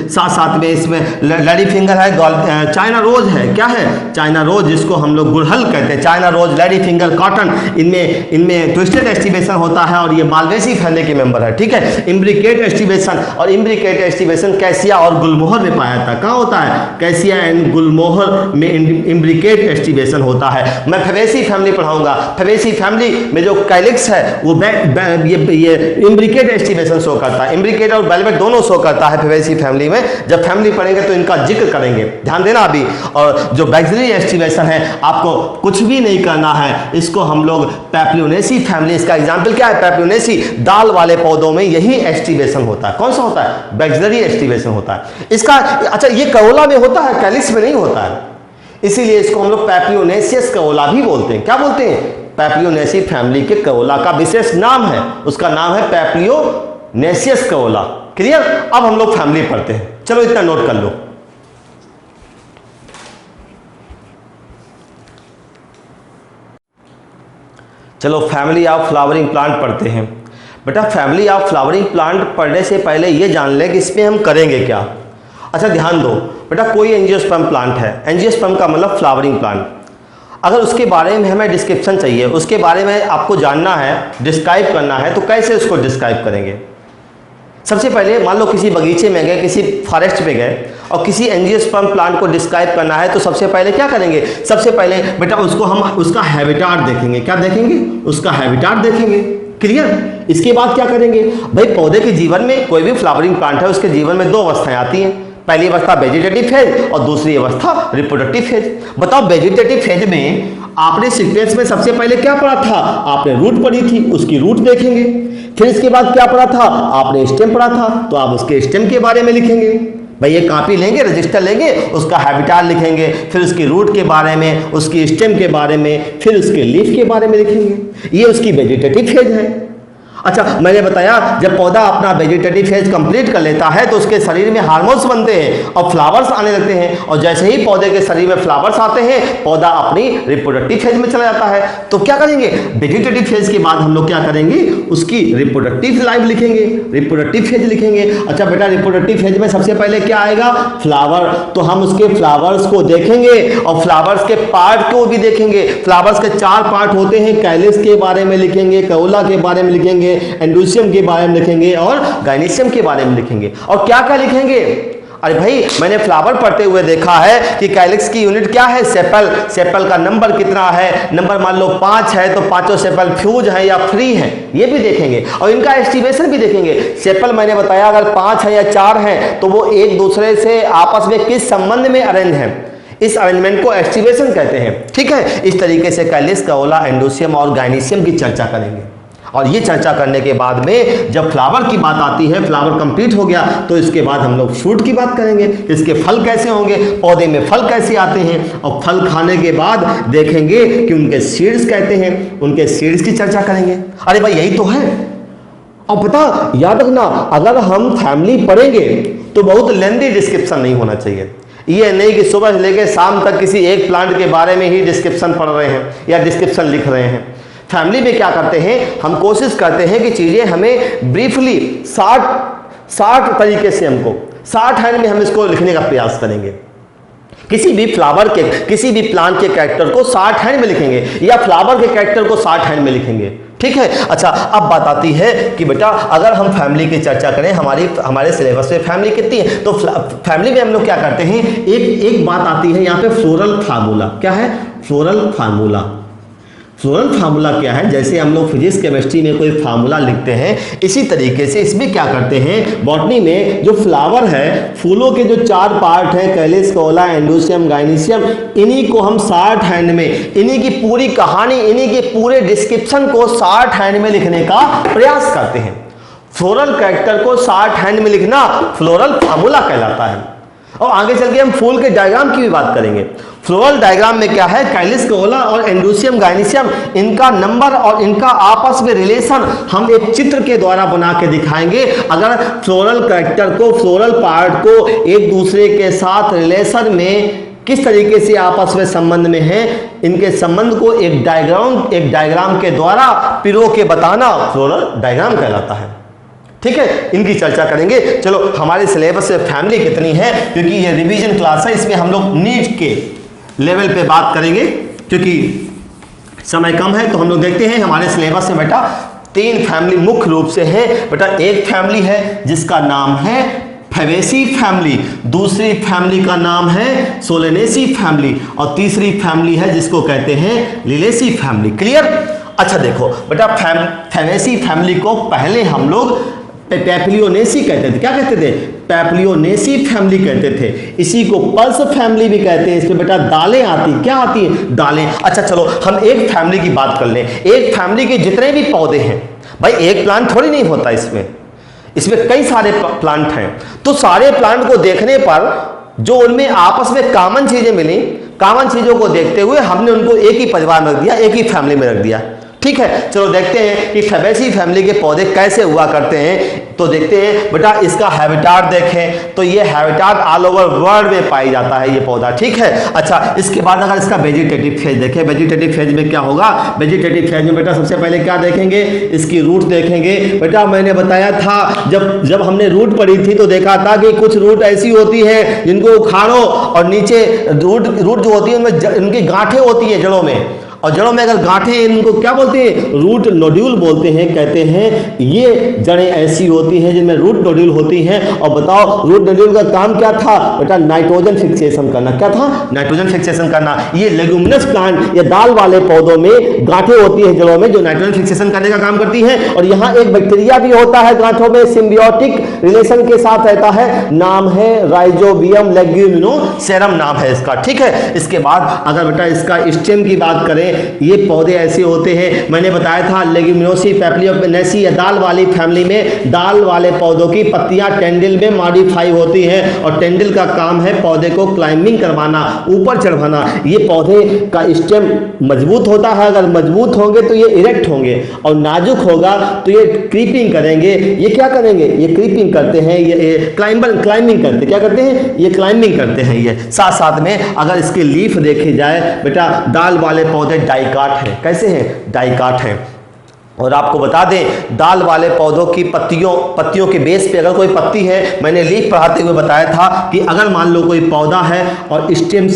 S1: साथ में इसमें लेडी फिंगर है, चाइना रोज है। क्या है? चाइना रोज, जिसको हम लोग गुड़हल कहते हैं। China rose, lady finger, cotton, इनमें ट्विस्टेड एस्टिवेशन होता है और ये मालवेसी फैमिली के मेंबर है, ठीक है। इम्ब्रिकेट एस्टिवेशन, और इम्ब्रिकेट एस्टिवेशन कैसिया और गुलमोहर में पाया जाता है। कहाँ होता है? कैसिया एंड गुलमोहर में इम्ब्रिकेट एस्टिवेशन होता है। मैं फेवेसी फैमिली पढ़ाऊंगा। फेवेसी फैमिली में जो कैलिक्स है वो ये इम्ब्रिकेट एस्टिवेशन शो करता है। इम्ब्रिकेट और वेलवेट दोनों शो करता है फेवेसी फैमिली में। जब फैमिली पढ़ेंगे तो इनका जिक्र करेंगे, ध्यान देना अभी। और जो बैक्सिलरी एस्टिवेशन है आपको कुछ भी नहीं करना है, इसको हम लोग पैप्लियोनेसी फैमिली, इसका एग्जाम्पल क्या है? पैप्लियोनेसी, दाल वाले पौधों में यही एस्टिवेशन होता है। कौन सा होता है? बैक्सिलरी एस्टिवेशन होता है इसका। अच्छा, ये करोला में होता है, कैलिक्स में नहीं होता है, इसीलिए इसको हम लोग पैप्लियोनेसियस करोला भी बोलते हैं। क्या बोलते हैं? पैप्लियोनेसी फैमिली के कओला का विशेष नाम है, उसका नाम है पैप्लियोनेसियस कओला। क्लियर? अब हम लोग फैमिली पढ़ते हैं, चलो इतना नोट कर लो। चलो फैमिली ऑफ फ्लावरिंग प्लांट पढ़ते हैं। बेटा फैमिली ऑफ फ्लावरिंग प्लांट पढ़ने से पहले ये जान लें कि इसमें हम करेंगे क्या। अच्छा ध्यान दो बेटा, कोई एंजियोस्पर्म प्लांट है, एंजियोस्पर्म का मतलब फ्लावरिंग प्लांट, अगर उसके बारे में हमें डिस्क्रिप्शन चाहिए, उसके बारे में आपको जानना है, डिस्क्राइब करना है, तो कैसे उसको डिस्क्राइब करेंगे? सबसे पहले मान लो किसी बगीचे में गए, किसी फॉरेस्ट में गए और किसी एंजियोस्पर्म प्लांट को डिस्क्राइब करना है, तो सबसे पहले क्या करेंगे? सबसे पहले बेटा उसको हम उसका हैबिटाट देखेंगे। क्या देखेंगे? उसका हैबिटाट देखेंगे। क्लियर? इसके बाद क्या करेंगे? भाई पौधे के जीवन में, कोई भी फ्लावरिंग प्लांट है उसके जीवन में दो अवस्थाएं आती हैं, पहली अवस्था वेजिटेटिव फेज और दूसरी अवस्था रिप्रोडक्टिव फेज। बताओ वेजिटेटिव फेज में आपने सीक्वेंस में सबसे पहले क्या पढ़ा था? आपने रूट पढ़ी थी, उसकी रूट देखेंगे। फिर इसके बाद क्या पढ़ा था? आपने स्टेम पढ़ा था, तो आप उसके स्टेम के बारे में लिखेंगे। भाई ये कॉपी लेंगे, रजिस्टर लेंगे, उसका हैबिटाट लिखेंगे, फिर उसकी रूट के बारे में, उसकी स्टेम के बारे में, फिर उसके लीफ के बारे में लिखेंगे। ये उसकी वेजिटेटिव फेज है। अच्छा मैंने बताया जब पौधा अपना वेजिटेटिव फेज कंप्लीट कर लेता है तो उसके शरीर में हार्मोन्स बनते हैं और फ्लावर्स आने लगते हैं, और जैसे ही पौधे के शरीर में फ्लावर्स आते हैं पौधा अपनी रिप्रोडक्टिव फेज में चला जाता है। तो क्या करेंगे? वेजिटेटिव फेज के बाद हम लोग क्या करेंगे? उसकी रिप्रोडक्टिव लाइफ लिखेंगे, रिप्रोडक्टिव फेज लिखेंगे। अच्छा बेटा रिप्रोडक्टिव फेज में सबसे पहले क्या आएगा? फ्लावर। तो हम उसके फ्लावर्स को देखेंगे और फ्लावर्स के पार्ट को भी देखेंगे। फ्लावर्स के 4 पार्ट होते हैं, कैलिस के बारे में लिखेंगे, कओला के बारे में लिखेंगे, एंडोसियम के बारे में लिखेंगे और गाइनीशियम के बारे में लिखेंगे। और क्या क्या लिखेंगे? अरे भाई मैंने फ्लावर पढ़ते हुए देखा है कि कैलिक्स की यूनिट क्या है? सेपल। सेपल का नंबर कितना है? नंबर मान लो 5 है तो पांचों सेपल फ्यूज है या फ्री है, ये भी देखेंगे और इनका एस्टिमेशन भी देखेंगे। सेपल मैंने बताया अगर 5 है या 4 है तो वो एक दूसरे से आपस में किस संबंध में अरेंज है, इस अरेंजमेंट को एस्टिमेशन कहते हैं। ठीक है, इस तरीके से कैलिस, कओला, एंडोसियम और गाइनीशियम की चर्चा करेंगे। और ये चर्चा करने के बाद में जब फ्लावर की बात आती है, फ्लावर कंप्लीट हो गया तो इसके बाद हम लोग फ्रूट की बात करेंगे, इसके फल कैसे होंगे, पौधे में फल कैसे आते हैं, और फल खाने के बाद देखेंगे कि उनके सीड्स कहते हैं, उनके सीड्स की चर्चा करेंगे। अरे भाई यही तो है। और पता याद रखना, अगर हम फैमिली पढ़ेंगे तो बहुत लेंथी डिस्क्रिप्शन नहीं होना चाहिए। ये नहीं कि सुबह से लेकर शाम तक किसी एक प्लांट के बारे में ही डिस्क्रिप्शन पढ़ रहे हैं या डिस्क्रिप्शन लिख रहे हैं। फैमिली में क्या करते हैं? हम कोशिश करते हैं कि चीज़ें हमें ब्रीफली शार्ट तरीके से, हमको शॉर्ट हैंड में हम इसको लिखने का प्रयास करेंगे। किसी भी फ्लावर के, किसी भी प्लांट के कैरेक्टर को शॉर्ट हैंड में लिखेंगे या फ्लावर के कैरेक्टर को शॉर्ट हैंड में लिखेंगे। ठीक है। अच्छा अब बात आती है कि बेटा अगर हम फैमिली की चर्चा करें, हमारे सिलेबस में फैमिली कितनी है, तो फैमिली में हम लोग क्या करते हैं, एक बात आती है यहाँ पे फ्लोरल फार्मूला। क्या है? Floral formula. फ्लोरल फार्मूला क्या है? जैसे हम लोग फिजिक्स केमिस्ट्री में कोई फार्मूला लिखते हैं, इसी तरीके से इसमें क्या करते हैं, बॉटनी में जो फ्लावर है, फूलों के जो 4 पार्ट हैं, कैलिस, कओला, एंडोसियम, गाइनीशियम, इन्हीं को हम शॉर्ट हैंड में, इन्हीं की पूरी कहानी, इन्हीं के पूरे डिस्क्रिप्शन को शॉर्ट हैंड में लिखने का प्रयास करते हैं। फ्लोरल कैरेक्टर को शॉर्ट हैंड में लिखना फ्लोरल फार्मूला कहलाता है। और आगे चल के हम फूल के डायग्राम की भी बात करेंगे। फ्लोरल डायग्राम में क्या है, कैलिस, कओला और एंडोसियम, गाइनीशियम, इनका नंबर और इनका आपस में रिलेशन हम एक चित्र के द्वारा बना के दिखाएंगे। अगर फ्लोरल कैरेक्टर को, फ्लोरल पार्ट को एक दूसरे के साथ रिलेशन में किस तरीके से आपस में संबंध में है, इनके संबंध को एक डायग्राम के द्वारा पिरो के बताना फ्लोरल डायग्राम कहलाता है। ठीक है, इनकी चर्चा करेंगे। चलो हमारे सिलेबस में फैमिली कितनी है, क्योंकि ये रिवीजन क्लास है, इसमें हम लोग नीट के लेवल पे बात करेंगे, क्योंकि समय कम है। तो हम लोग देखते हैं हमारे सिलेबस में बेटा 3 फैमिली मुख्य रूप से है। बेटा एक फैमिली है जिसका नाम है फैबेसी फैमिली, दूसरी फैमिली का नाम है सोलेनेसी फैमिली, और तीसरी फैमिली है जिसको कहते हैं लिलेसी फैमिली। क्लियर? अच्छा देखो बेटा, फैबेसी फैमिली को पहले हम लोग पैप्लियोनेसी कहते थे। क्या कहते थे? पैप्लियोनेसी फैमिली कहते थे। इसी को पल्स फैमिली भी कहते हैं। इसमें बेटा दालें आती, क्या आती हैं? दालें। अच्छा चलो हम एक फैमिली की बात कर लें। एक फैमिली के जितने भी पौधे हैं, भाई एक प्लांट थोड़ी नहीं होता, इसमें कई सारे प्लांट हैं। तो सारे प्लांट को देखने पर जो उनमें आपस में कॉमन चीजें मिली, कॉमन चीजों को देखते हुए हमने उनको एक ही परिवार में रख दिया, एक ही फैमिली में रख दिया। ठीक है, चलो देखते हैं कि फैबेसी फैमिली के पौधे कैसे हुआ करते हैं। तो देखते हैं बेटा, इसका हैबिटाट देखें तो ये हैबिटाट ऑल ओवर वर्ल्ड में पाई जाता है ये पौधा। ठीक है, अच्छा इसके बाद अगर इसका वेजिटेटिव फेज देखें, वेजिटेटिव फेज में क्या होगा, वेजिटेटिव फेज में बेटा सबसे पहले क्या देखेंगे, इसकी रूट देखेंगे। बेटा मैंने बताया था जब हमने रूट पढ़ी थी तो देखा था कि कुछ रूट ऐसी होती है जिनको उखाड़ो और नीचे रूट जो होती है उनमें उनकी गांठें होती है जड़ों में, और जड़ों में अगर गांठें, इनको क्या बोलते हैं, रूट नोड्यूल बोलते हैं। कहते हैं ये जड़ें ऐसी होती हैं जिनमें रूट नोड्यूल होती हैं। और बताओ रूट नोड्यूल का काम क्या था बेटा, नाइट्रोजन फिक्सेशन करना। क्या था, नाइट्रोजन फिक्सेशन करना। ये लेग्यूमिनस प्लांट या दाल वाले पौधों में गांठें होती है जड़ों में जो नाइट्रोजन फिक्सेशन करने का काम करती है। और यहाँ एक बैक्टीरिया भी होता है गांठों में, सिम्बियोटिक रिलेशन के साथ रहता है, नाम है राइजोबियम लेग्यूमिनोसेरम नाम है इसका। ठीक है, इसके बाद अगर बेटा इसका स्टेम की बात करें, ये पौधे ऐसे होते हैं, मैंने बताया था लेग्यूमिनोसी फैमिली या दाल वाली फैमिली में दाल वाले पौधों की पत्तियां टेंडिल में मॉडिफाई होती हैं और टेंडिल का काम है पौधे को क्लाइंबिंग करवाना, ऊपर चढ़वाना। ये पौधे का स्टेम मजबूत होता है, अगर मजबूत होंगे तो ये इरेक्ट होंगे, और नाजुक होगा तो ये क्रीपिंग करेंगे। ये क्या करेंगे, ये क्रीपिंग करते हैं, ये क्लाइंबिंग करते, क्या करते हैं, ये क्लाइंबिंग करते हैं। ये साथ साथ में अगर इसके लीफ देखे जाए बेटा, दाल वाले पौधे डाइकाट है। कैसे हैं, डाइकाट है। और आपको बता दें दाल वाले पौधों की पत्तियों के बेस पे अगर कोई पत्ती है, मैंने लीफ पढ़ाते हुए बताया था कि अगर मान लो कोई पौधा है और स्टेम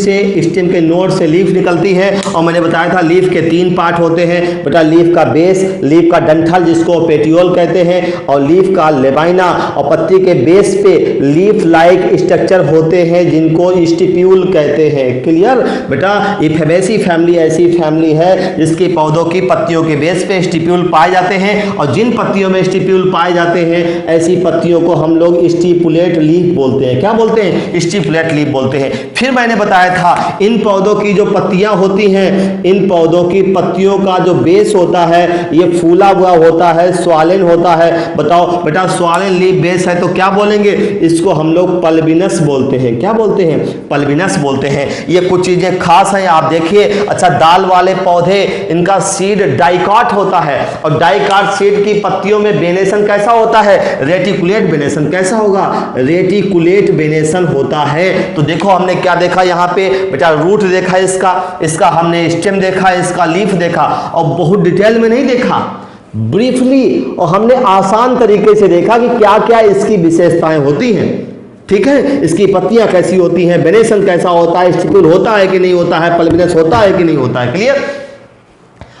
S1: के नोड से लीफ निकलती है, और मैंने बताया था लीफ के 3 पार्ट होते हैं बेटा, लीफ का बेस, लीफ का डंठल जिसको पेटियोल कहते हैं, और लीफ का लेबाइना, और पत्ती के बेस पे लीफ लाइक स्ट्रक्चर होते हैं जिनको स्टिप्यूल कहते हैं। क्लियर बेटा, ये फैबेसी फैमिली ऐसी फैमिली है जिसके पौधों की पत्तियों के बेस पे स्टिप्यूल पाए जाते हैं, और जिन पत्तियों में स्टिप्यूल पाए जाते हैं ऐसी पत्तियों को हम लोग स्टिपुलेट लीफ बोलते हैं। क्या बोलते हैं, स्टिपुलेट लीफ बोलते हैं। फिर मैंने बताया था इन पौधों की जो पत्तियां होती हैं, इन पौधों की पत्तियों का जो बेस होता है ये फूला हुआ होता है, स्वालेन होता है। बताओ बेटा, स्वालेन लीफ बेस है तो क्या बोलेंगे, इसको हम लोग पल्बिनस बोलते हैं। क्या बोलते हैं, पल्बिनस बोलते हैं। ये कुछ चीजें खास हैं, आप देखिए। अच्छा, दाल वाले पौधे, इनका सीड डाइकाट होता है, और डाइकाट सीड की पत्तियों में वेनेशन कैसा होता है, रेटिकुलेट वेनेशन। कैसा होगा, रेटिकुलेट वेनेशन होता है। तो देखो हमने क्या देखा यहाँ पे बेटा, रूट देखा इसका हमने स्टेम देखा, इसका लीफ देखा, और बहुत डिटेल में नहीं देखा, ब्रीफली, और हमने आसान तरीके से देखा कि क्या क्या इसकी विशेषताएं होती हैं। ठीक है, इसकी पत्तियां कैसी होती हैं, वेनेशन कैसा होता है, स्टिप्यूल होता है कि नहीं होता है, पल्बिनस होता है कि नहीं होता है। क्लियर।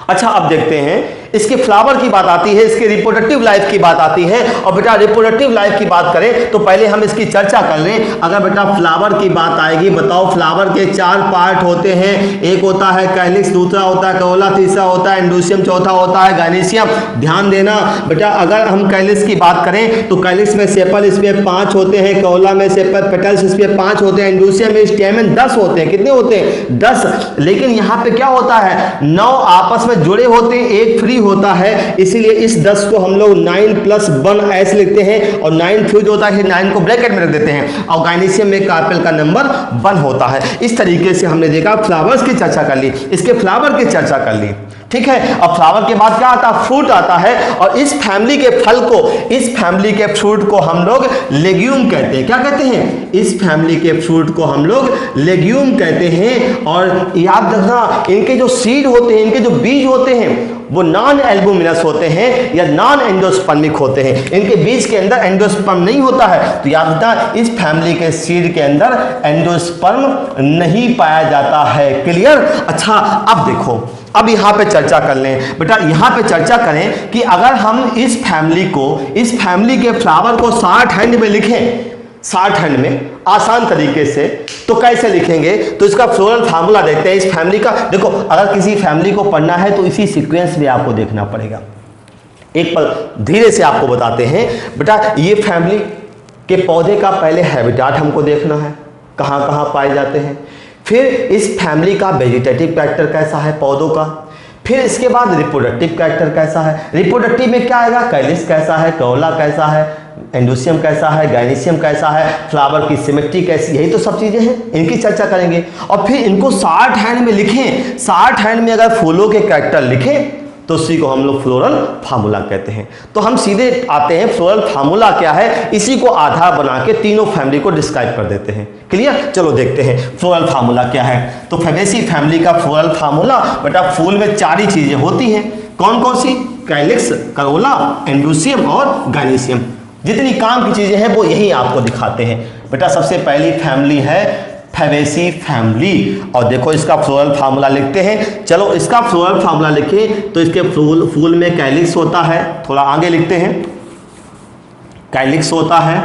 S1: अच्छा, अब देखते हैं इसके फ्लावर की बात आती है, इसके रिप्रोडक्टिव लाइफ की बात आती है। और बेटा रिप्रोडक्टिव लाइफ की बात करें तो पहले हम इसकी चर्चा कर लें। अगर बेटा फ्लावर की बात आएगी, बताओ फ्लावर के 4 पार्ट होते हैं। एक होता है कैलिक्स, दूसरा होता है करोला, तीसरा होता है एंडोसियम, चौथा होता है गाइनिसियम। ध्यान देना बेटा, अगर हम कैलिक्स की बात करें तो कैलिक्स में सेपल इसमें 5 होते हैं, करोला में सेपल, पेटल्स इसमें 5 होते हैं, एंडोसियम में स्टेमन 10 होते हैं। कितने होते हैं, 10। लेकिन यहाँ पे क्या होता है, 9 आपस में जुड़े होते हैं, एक फ्री होता है, इसीलिए इस 10 को हम लोग 9+1 ऐसे लिखते हैं, और 9 फ्यूज होता है, 9 को ब्रैकेट में रख देते हैं, और गाइनिसियम में कार्पेल का नंबर 1 होता है। इस तरीके से हमने देखा, फ्लावर्स की चर्चा कर ली, इसके फ्लावर की चर्चा कर ली। ठीक है, अब फ्लावर के बाद क्या आता है, फ्रूट आता है, और इस फैमिली के फल को, इस फैमिली के फ्रूट को हम लोग लेग्यूम कहते हैं। क्या कहते हैं, इस फैमिली के फ्रूट को हम लोग लेग्यूम कहते हैं। और याद रखना, इनके जो सीड होते हैं, इनके जो बीज होते हैं वो नॉन एल्बुमिनस होते हैं या नॉन एंडोस्पर्मिक होते हैं। इनके बीज के अंदर एंडोस्पर्म नहीं होता है। तो याद रखना, इस फैमिली के सीड के अंदर एंडोस्पर्म नहीं पाया जाता है। क्लियर। अच्छा, अब देखो, अब यहाँ पे चर्चा कर लें बेटा, यहाँ पे चर्चा करें कि अगर हम इस फैमिली के फ्लावर को 60 हैंड में लिखें, 60 हैंड में आसान तरीके से, तो कैसे लिखेंगे, तो इसका फ्लोरल फार्मूला देखते हैं। इस फैमिली का देखो, अगर किसी फैमिली को पढ़ना है तो इसी सीक्वेंस में आपको देखना पड़ेगा। एक पल धीरे से आपको बताते हैं बेटा, ये फैमिली के पौधे का पहले हैबिटाट हमको देखना है, कहाँ कहाँ पाए जाते हैं। फिर इस फैमिली का वेजिटेटिव कैरेक्टर कैसा है पौधों का, फिर इसके बाद रिप्रोडक्टिव कैरेक्टर कैसा है। रिप्रोडक्टिव में क्या आएगा, कैलिक्स कैसा है, करोला कैसा है, एंडोसियम कैसा है, गायनीसियम कैसा है, फ्लावर की सिमेट्री कैसी, यही तो सब चीज़ें हैं, इनकी चर्चा करेंगे। और फिर इनको शॉर्ट हैंड में लिखें। शॉर्ट हैंड में अगर फूलों के कैरेक्टर लिखें तो उसी को हम लोग फ्लोरल फार्मूला कहते हैं। तो हम सीधे आते हैं फ्लोरल फार्मूला क्या है, इसी को आधार बना के तीनों फैमिली को डिस्क्राइब कर देते हैं। क्लियर? चलो देखते हैं फ्लोरल फार्मूला क्या है। तो फैबेसी फैमिली का फ्लोरल फार्मूला, बेटा फूल में 4 ही चीजें होती हैं। कौन कौन सी? कैलिक्स, करोला, एंडोसियम और गायनीसियम। जितनी काम की चीजें हैं वो यही आपको दिखाते हैं। बेटा सबसे पहली फैमिली है फैबेसी फैमिली, और देखो इसका फ्लोरल फार्मूला लिखते हैं। चलो इसका फ्लोरल फार्मूला लिखें तो इसके फूल में कैलिक्स होता है, थोड़ा आगे लिखते हैं। कैलिक्स होता है,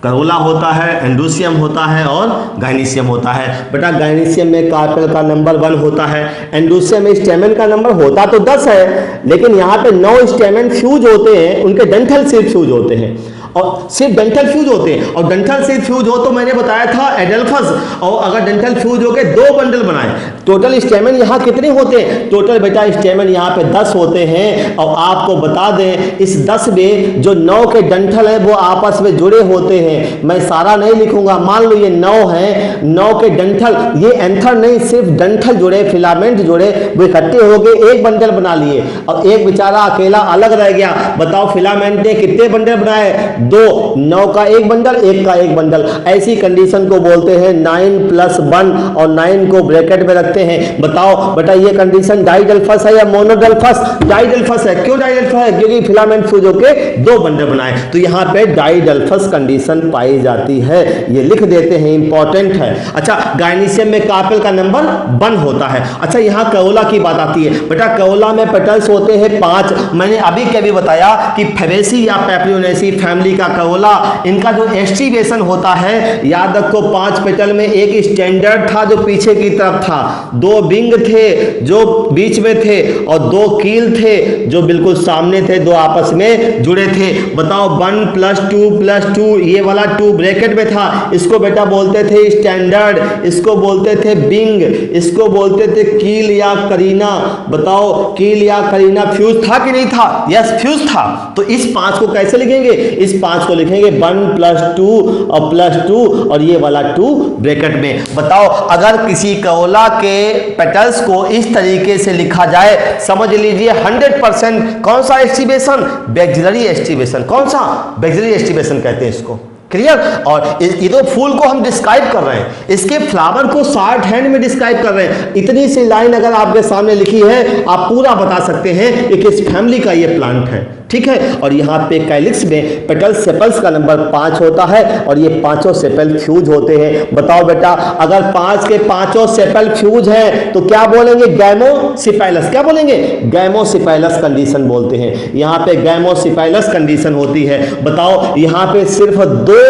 S1: करोला होता है, एंडोसियम होता है और गायनीसियम होता है। बेटा गायनीसियम में कार्पेल का नंबर 1 होता है, एंडोसियम में स्टेमन का नंबर होता तो 10 है, लेकिन यहाँ पे 9 स्टेमन फ्यूज होते हैं, उनके डंठल से फ्यूज होते हैं और सिर्फ डंठल फ्यूज होते हैं। और डंठल से फ्यूज हो तो मैंने बताया था एडेल्फस, और अगर डंठल फ्यूज हो के 2 बंडल बनाए, टोटल स्टेमन यहाँ कितने होते हैं? टोटल बेटा स्टेमन यहाँ पे 10 होते हैं। और आपको बता दें इस 10 में जो 9 के डंठल हैं वो आपस में जुड़े होते हैं। मैं सारा नहीं लिखूंगा, मान लो ये 9 है, 9 के डंठल, ये एंथर नहीं सिर्फ डंठल जुड़े, फिलामेंट जुड़े, वो इकट्ठे हो गए, एक बंडल बना लिए और एक बेचारा अकेला अलग रह गया। बताओ फिलामेंट ने कितने बंडल बनाए? 2, 9 का एक बंडल, 1 का एक बंडल। ऐसी कंडीशन को बोलते हैं 9+1 और 9 को ब्रैकेट में रखते हैं। बताओ बेटा ये कंडीशन डाइडेल्फस है या मोनोडेल्फस? डाइडेल्फस है। क्यों डाइडेल्फस है? क्योंकि फिलामेंट फ्यूज होके 2 बंडल बनाए, तो यहाँ पे डाइडेल्फस कंडीशन पाई जाती है। ये लिख देते हैं, इंपॉर्टेंट है। अच्छा गायनीसियम में कार्पेल का नंबर 1 होता है। अच्छा यहाँ करोला की बात आती है। बेटा करोला में पेटल्स होते हैं 5। मैंने अभी क्या भी बताया कि फैबेसी या पेपरियोनेसी फैमिली का करोला, इनका जो एस्टिवेशन होता है, याद रखो 5 पेटल में एक स्टैंडर्ड था जो पीछे की तरफ था, 2 विंग थे जो बीच में थे और 2 कील थे जो बिल्कुल सामने थे, 2 आपस में जुड़े थे। बताओ 1 + 2 + 2, ये वाला 2 ब्रैकेट में था, इसको बेटा बोलते थे स्टैंडर्ड, इसको बोलते थे विंग, इसको बोलते थे कील या करीना। बताओ कील या करीना फ्यूज था कि नहीं था? यस फ्यूज था। तो इस 5 को कैसे लिखेंगे? इस 5 को लिखेंगे 1 + 2 और +2 और ये वाला 2 ब्रैकेट में। बताओ अगर किसी करोला के पेटल्स को इस तरीके से लिखा जाए, समझ लीजिए 100% कौन सा एस्टिवेशन? बैक्सिलरी एस्टिवेशन। कौन सा? बैक्सिलरी एस्टिवेशन कहते हैं इसको। क्लियर? और ये तो फूल को हम डिस्क्राइब कर रहे हैं, इसके फ्लावर को शॉर्ट हैंड में डिस्क्राइब कर रहे हैं। इतनी सी लाइन अगर आपके सामने लिखी है, आप पूरा बता सकते हैं कि किस फैमिली का ये प्लांट है। ठीक है? और यहाँ पे कैलिक्स में पेटल सेपल्स का नंबर 5 होता है और ये 5 सेपल फ्यूज होते हैं। बताओ बेटा अगर 5 के 5 सेपल फ्यूज हैं तो क्या बोलेंगे? गैमोसिपैलस। क्या बोलेंगे? गैमोसिपैलस कंडीशन बोलते हैं। यहाँ पे गैमोसिपैलस कंडीशन होती है। बताओ यहाँ पे सिर्फ 2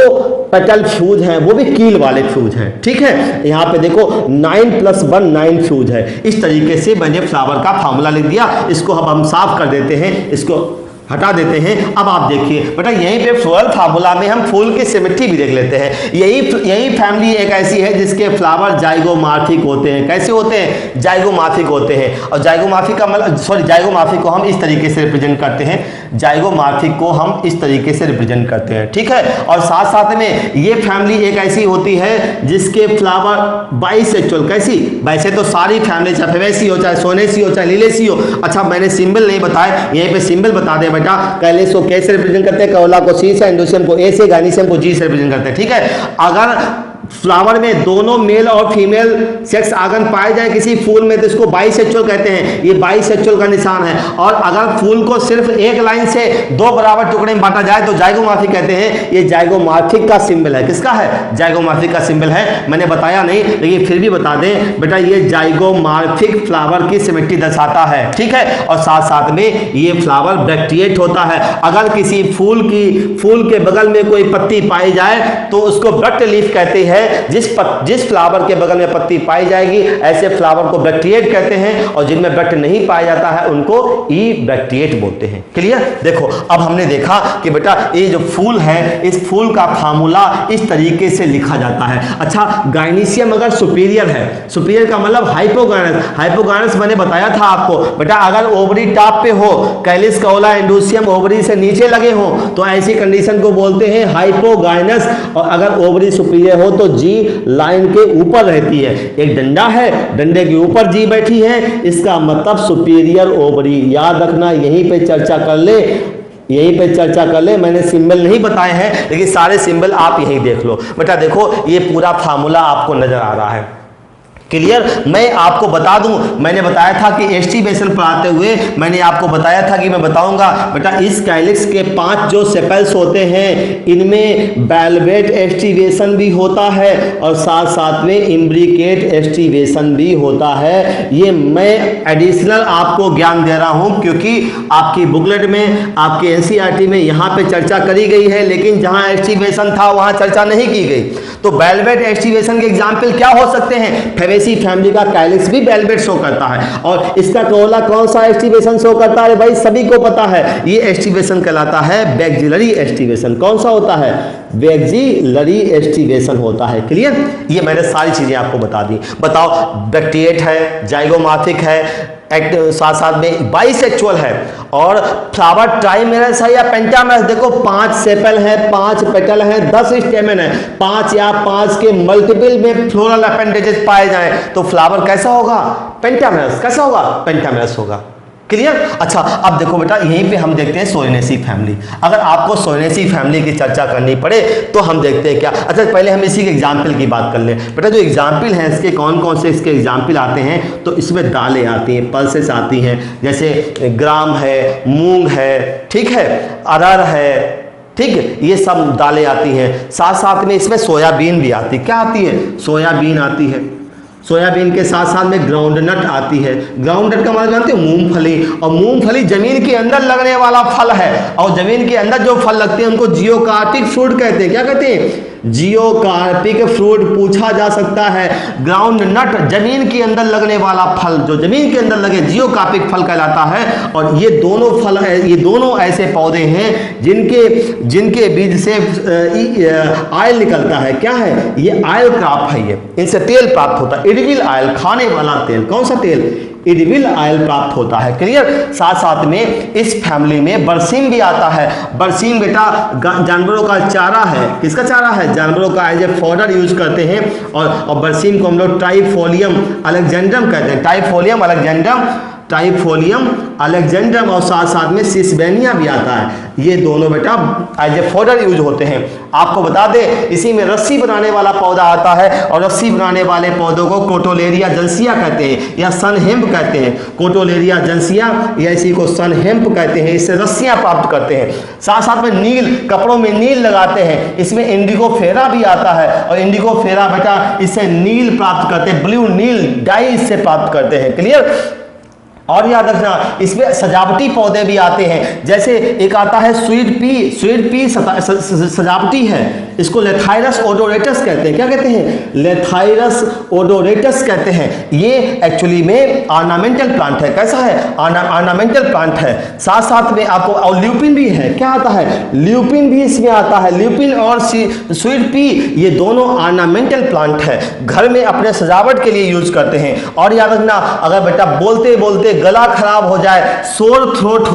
S1: पेटल फ्यूज हैं, वो भी कील वाले फ्यूज हैं। ठीक है? यहाँ पे देखो 9+1 9 फ्यूज है। इस तरीके से मैंने फ्लावर का फार्मूला लिख दिया। इसको अब हम साफ कर देते हैं, इसको हटा देते हैं। अब आप देखिए बेटा यहीं पे फ्लोरल फार्मूला में हम फूल की सिमेट्री भी देख लेते हैं। यही फैमिली एक ऐसी है जिसके फ्लावर जाइगोमार्फिक होते हैं। कैसे होते हैं? जाइगोमार्फिक होते हैं। और जाइगोमार्फिक का मतलब जाइगोमार्फिक को हम इस तरीके से रिप्रेजेंट करते हैं, जाइगोमार्फिक को हम इस तरीके से रिप्रेजेंट करते हैं। ठीक है? और साथ साथ में ये फैमिली एक ऐसी होती है जिसके फ्लावर बाइसेक्सुअल। कैसी? वैसे तो सारी फैमिली चाहे फैबेसी हो, चाहे सोनेसी हो, चाहे लिलेसी हो। अच्छा मैंने सिंबल नहीं बताया, यहीं पे सिंबल बता दें बेटा। कैलिक्स को कैसे रिप्रेजेंट करते हैं? करोला को C से, एंडोसियम को A से, गायनीसियम को G से रिप्रेजेंट करते हैं। ठीक है? अगर फ्लावर में दोनों मेल और फीमेल सेक्स आर्गन पाए जाए किसी फूल में तो इसको बाइसेक्सुअल कहते हैं। ये बाइसेक्सुअल का निशान है। और अगर फूल को सिर्फ एक लाइन से 2 बराबर टुकड़े में बांटा जाए तो जाइगोमार्फिक कहते हैं। ये जाइगोमार्फिक का सिंबल है। किसका है? जाइगोमार्फिक का सिंबल है। मैंने बताया नहीं लेकिन फिर भी बता दें बेटा, ये जाइगोमार्फिक फ्लावर की सिमेट्री दर्शाता है। ठीक है? और साथ साथ में ये फ्लावर ब्रैक्टिएट होता है। अगर किसी फूल के बगल में कोई पत्ती पाई जाए तो उसको ब्रैक्ट लीफ कहते हैं। जिस फ्लावर के बगल में पत्ती पाई जाएगी ऐसे फ्लावर को ब्रैक्टिएट कहते हैं, और जिनमें ब्रैक्ट नहीं पाया जाता है उनको ई ब्रैक्टिएट बोलते हैं। क्लियर? देखो अब हमने देखा कि बेटा ये जो फूल है इस फूल का फार्मूला इस तरीके से लिखा जाता है। अच्छा, गाइनीशियम अगर सुपीरियर है, सुपीरियर का मतलब हाइपोगायनस, हाइपोगायनस मैंने बताया था आपको बेटा, अगर ओवरी टॉप पे हो, कैलिस कौला इंडोसियम ओवरी से नीचे लगे हो तो ऐसी कंडीशन को बोलते हैं हाइपोगायनस, और अगर ओवरी सुपीरियर हो तो जी लाइन के ऊपर रहती है। एक डंडा है, डंडे के ऊपर जी बैठी है, इसका मतलब सुपीरियर ओवरी। याद रखना, यहीं पे चर्चा कर ले, यहीं पे चर्चा कर ले। मैंने सिंबल नहीं बताए हैं लेकिन सारे सिंबल आप यहीं देख लो बेटा। देखो ये पूरा फार्मूला आपको नजर आ रहा है। क्लियर? मैं आपको बता दूं, मैंने बताया था कि एस्टिवेशन पढ़ाते हुए मैंने आपको बताया था कि मैं बताऊंगा बेटा इस कैलिक्स के 5 जो सेपल्स होते हैं इनमें वेलवेट एस्टिवेशन भी होता है और साथ साथ में इम्ब्रिकेट एस्टिवेशन भी होता है। ये मैं एडिशनल आपको ज्ञान दे रहा हूं क्योंकि आपकी बुकलेट में, आपके एनसीईआरटी में यहाँ पे चर्चा करी गई है, लेकिन जहाँ एस्टिवेशन था वहाँ चर्चा नहीं की गई। तो वेलवेट एस्टिवेशन के एग्जाम्पल क्या हो सकते हैं? फेबेसी फैमिली का कैलिक्स भी वेलवेट शो करता है, और इसका कोला कौन सा एस्टिवेशन शो करता है भाई? सभी को पता है, ये एस्टिवेशन कहलाता है बैक्सिलरी एस्टिवेशन। कौन सा होता है? बैक्सिलरी एस्टिवेशन होता है। क्लियर? ये मैंने सारी चीजें आपको बता दी। बताओ, ब्रैक्टिएट है, जाइगोमार्फिक है, साथ साथ में बाइसेक्सुअल है, और फ्लावर ट्राइमेरस है या पेंटामेरस। देखो 5 सेपल है, 5 पेटल है, 10 स्टेमन है, 5 या 5 के मल्टीपल में फ्लोरल अपेंडेजेस पाए जाएं तो फ्लावर कैसा होगा? पेंटामेरस। कैसा होगा? पेंटामेरस होगा। क्लियर? अच्छा, अब देखो बेटा यहीं पे हम देखते हैं सोयनेसी फैमिली। अगर आपको सोयनेसी फैमिली की चर्चा करनी पड़े तो हम देखते हैं क्या। अच्छा, पहले हम इसी के एग्जाम्पल की बात कर लें बेटा। जो एग्जाम्पल हैं इसके कौन कौन से इसके एग्जाम्पल आते हैं, तो इसमें दालें आती हैं, पल्सेस आती हैं, जैसे ग्राम है, मूंग है, ठीक है, अरहर है, ठीक है, ये सब दालें आती हैं। साथ साथ में इसमें सोयाबीन भी आती है। क्या आती है? सोयाबीन आती है। सोयाबीन के साथ साथ में ग्राउंडनट आती है। ग्राउंडनट का मतलब जानते हैं? मूंगफली। और मूंगफली जमीन के अंदर लगने वाला फल है, और जमीन के अंदर जो फल लगते हैं उनको जियोकार्पिक फ्रूट कहते हैं। क्या कहते हैं? जियोकार्पिक फ्रूट पूछा जा सकता है। ग्राउंड नट जमीन के अंदर लगने वाला फल, जो जमीन के अंदर लगे जियोकार्पिक फल कहलाता है। और ये दोनों फल है, ये दोनों ऐसे पौधे हैं जिनके बीज से ऑयल निकलता है। क्या है? ये ऑयल क्रॉप है। ये इनसे तेल प्राप्त होता है, एडिबल ऑयल, खाने वाला तेल। कौन सा तेल? एडिबल ऑयल प्राप्त होता है। क्लियर? साथ साथ में इस फैमिली में बरसीम भी आता है। बरसीम बेटा जानवरों का चारा है। किसका चारा है? जानवरों का एज ए फॉडर यूज करते हैं। और बरसीम को हम लोग ट्राइफोलियम अलेक्जेंड्रम कहते हैं। ट्राइफोलियम अलेक्जेंड्रम और साथ साथ में सिसबेनिया भी आता है। ये दोनों बेटा एज ए फॉडर यूज होते हैं। आपको बता दें इसी में रस्सी बनाने वाला पौधा आता है, और रस्सी बनाने वाले पौधों को कोटोलेरिया जंसिया कहते हैं या सन हेम्प कहते हैं। कोटोलेरिया जंसिया या इसी को सन हेम्प कहते हैं। इससे रस्सियां प्राप्त करते हैं। साथ साथ में नील, कपड़ों में नील लगाते हैं। इसमें इंडिगो फेरा भी आता है, और इंडिगो फेरा बेटा इससे नील प्राप्त करते हैं, ब्लू नील डाई इससे प्राप्त करते हैं। क्लियर? और याद रखना इसमें सजावटी पौधे भी आते हैं। जैसे एक आता है स्वीट पी। स्वीट पी सजावटी है, इसको लेथाइरस ओडोरेटस कहते हैं। क्या कहते हैं? लेथाइरस ओडोरेटस कहते हैं। ये एक्चुअली में ऑर्नामेंटल प्लांट है। कैसा है? ऑर्नामेंटल प्लांट है। साथ साथ में आपको और ल्यूपिन भी है। क्या आता है? ल्यूपिन भी इसमें आता है। ल्यूपिन और स्वीट पी ये दोनों ऑर्नामेंटल प्लांट है, घर में अपने सजावट के लिए यूज करते हैं। और याद रखना अगर बेटा बोलते बोलते गला खराब हो जाए, सोर थ्रोट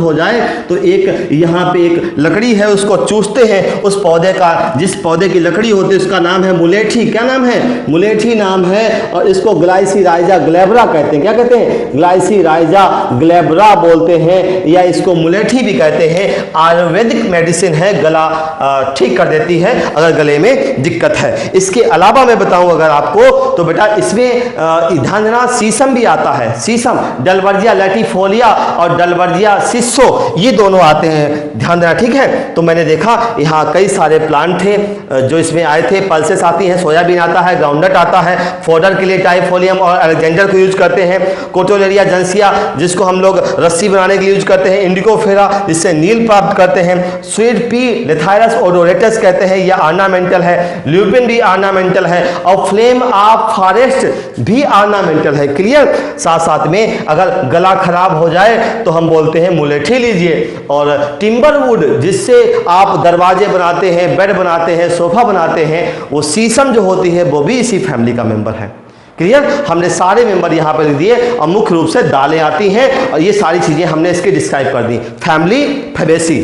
S1: हो जाए तो एक यहाँ पे एक लकड़ी है, उसको चूसते हैं। उस पौधे का, जिस पौधे की लकड़ी होती है उसका नाम है मुलेठी। क्या नाम है? मुलेठी नाम है। और इसको ग्लाइसीराइजा ग्लैब्रा कहते हैं। क्या कहते हैं? ग्लाइसीराइजा ग्लैब्रा बोलते हैं, या इसको मुलेठी भी कहते हैं। आयुर्वेदिक मेडिसिन है, गला ठीक कर देती है अगर गले में दिक्कत है। इसके अलावा मैं बताऊं अगर आपको तो बेटा इसमें ध्यान देना शीशम भी आता है। शीशम, डलवर्जिया लैटिफोलिया और डलवर्जिया सिस्सो, ये दोनों आते हैं, ध्यान देना। ठीक है? तो मैंने देखा यहाँ कई कई सारे प्लांट थे जो इसमें आए थे। पल्सेस आती हैं, सोयाबीन आता है, ग्राउंडनट आता है, फोडर के लिए टाइफोलियम और अलेक्जेंडर को यूज करते हैं, कोटोलेरिया जेंसिया जिसको हम लोग रस्सी बनाने के लिए यूज करते हैं, इंडिकोफेरा जिससे नील प्राप्त करते हैं, स्वीट पी लेथायरस ओडोरेटस कहते हैं, यह ऑर्नामेंटल है, ल्यूपिन भी ऑर्नामेंटल है और फ्लेम ऑफ फॉरेस्ट भी ऑर्नामेंटल है। क्लियर। साथ साथ में अगर गला खराब हो जाए तो हम बोलते हैं मुलेठी लीजिए। और टिम्बर वुड जिससे आप दरवाजे बनाते हैं, बेड बनाते हैं, सोफा बनाते हैं, वो शीशम जो होती है वो भी इसी फैमिली का मेंबर है। क्लियर। हमने सारे मेंबर यहाँ पर लिख दिए और मुख्य रूप से दालें आती हैं और ये सारी चीजें हमने इसकी डिस्क्राइब कर दी। फैमिली फैबेसी,